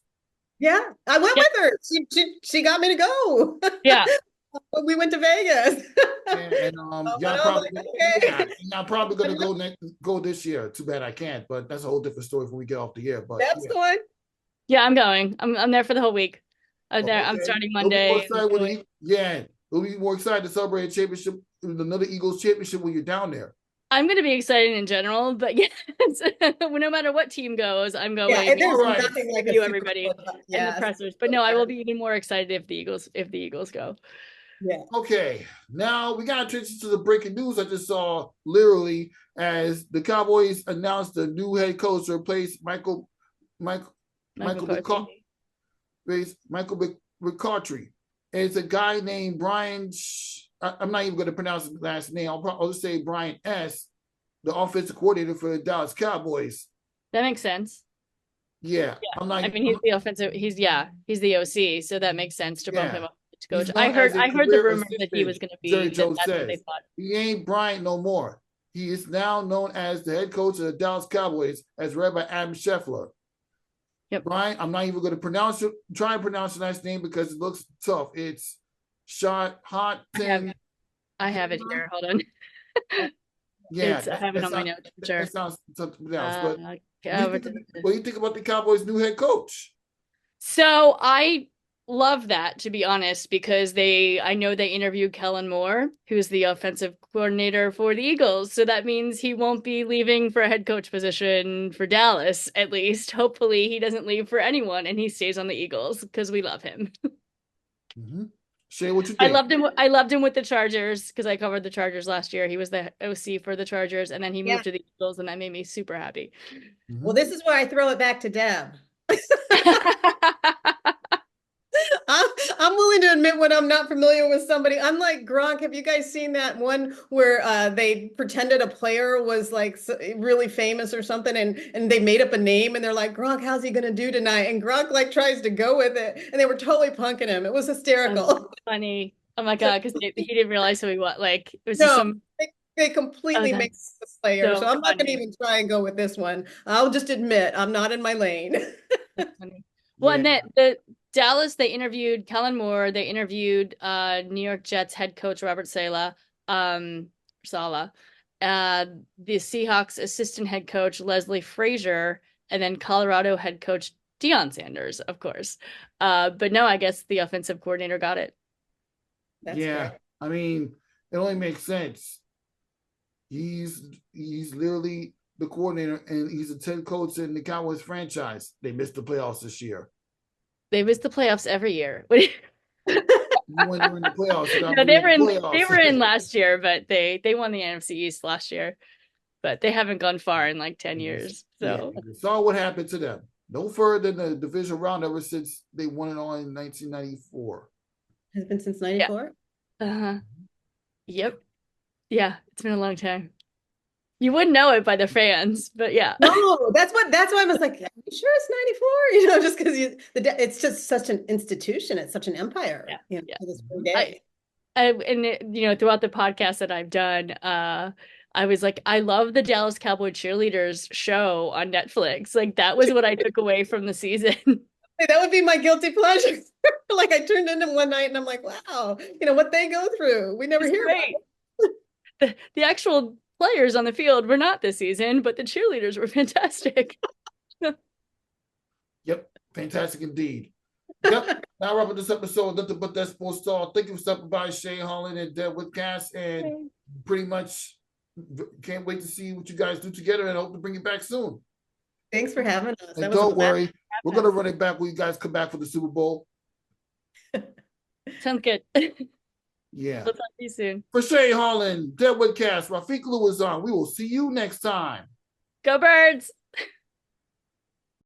Yeah, I went with her. She got me to go. Yeah. We went to Vegas. I'm probably gonna go this year. Too bad I can't, but that's a whole different story when we get off the air. But Deb's going. Yeah, I'm going. I'm there for the whole week. I'm starting Monday. We'll be more excited to celebrate a championship, another Eagles championship when you're down there. I'm going to be excited in general, but yes, no matter what team goes, I'm going. Yeah, there's nothing like you, everybody, and the pressers. But no, I will be even more excited if the Eagles go. Yeah. Okay. Now we got to transition to the breaking news I just saw, literally, as the Cowboys announced the new head coach to replace Michael McCarthy. And it's a guy named Brian. I'm not even going to pronounce his last name. I'll just say Brian S., the offensive coordinator for the Dallas Cowboys. That makes sense. Yeah. He's the offensive. He's the OC, so that makes sense to bump him up. Coach. I heard the rumor that he was going to be. Jerry Jones says he ain't Bryant no more. He is now known as the head coach of the Dallas Cowboys, as read by Adam Scheffler. Yep. Bryant, I'm not even going to try and pronounce the last name because it looks tough. It's I have it here. Hold on. Yeah, I have it on my notes. Sure. That sounds something else. But what do you think about the Cowboys' new head coach? So I love that, to be honest, because I know they interviewed Kellen Moore, who's the offensive coordinator for the Eagles. So that means he won't be leaving for a head coach position for Dallas, at least. Hopefully he doesn't leave for anyone and he stays on the Eagles because we love him. Mm-hmm. Shay, what you think? I loved him with the Chargers because I covered the Chargers last year. He was the OC for the Chargers, and then he moved to the Eagles, and that made me super happy. Well, this is where I throw it back to Deb. I'm willing to admit when I'm not familiar with somebody. Unlike Gronk, have you guys seen that one where they pretended a player was like really famous or something, and they made up a name, and they're like, Gronk, how's he gonna do tonight? And Gronk like tries to go with it, and they were totally punking him. It was hysterical. Funny. Oh my God, because he didn't realize who he was. Like, it was just No, some. they completely make the player. So I'm not gonna even try and go with this one. I'll just admit I'm not in my lane. Funny. Well, and the Dallas, they interviewed Kellen Moore. They interviewed New York Jets head coach Robert Saleh, Saleh, the Seahawks assistant head coach Leslie Frazier, and then Colorado head coach Deion Sanders, of course. But no, I guess the offensive coordinator got it. That's yeah, great. I mean, it only makes sense. He's literally the coordinator, and he's a 10 coach in the Cowboys franchise. They missed the playoffs this year. They missed the playoffs every year. You went in the playoffs. No, they were in last year, but they won the NFC East last year. But they haven't gone far in like 10 years. So you saw what happened to them. No further than the division round ever since they won it all in 1994. Has it been since 94? Yeah. Yep. Yeah, it's been a long time. You wouldn't know it by the fans, but yeah. No, that's why I was like, are you sure it's 94? You know, just because it's just such an institution. It's such an empire. Yeah, you know, yeah. to this day. And throughout the podcast that I've done, I was like, I love the Dallas Cowboy cheerleaders show on Netflix. Like, that was what I took away from the season. That would be my guilty pleasure. Like, I turned in them one night and I'm like, wow, what they go through. We never hear about it. The actual players on the field were not this season, but the cheerleaders were fantastic. Yep, fantastic indeed. Yep. Now wrapping this episode, nothing but that sports star. Thank you for stopping by, Shay Holland and Deb Whitcass, and pretty much can't wait to see what you guys do together, and hope to bring you back soon. Thanks for having us. And don't worry, we're gonna run it back when you guys come back for the Super Bowl. Sounds good. Yeah. We'll talk to you soon. For Shay Holland, Deb Whitcass, Rafiq Lewis on. We will see you next time. Go Birds!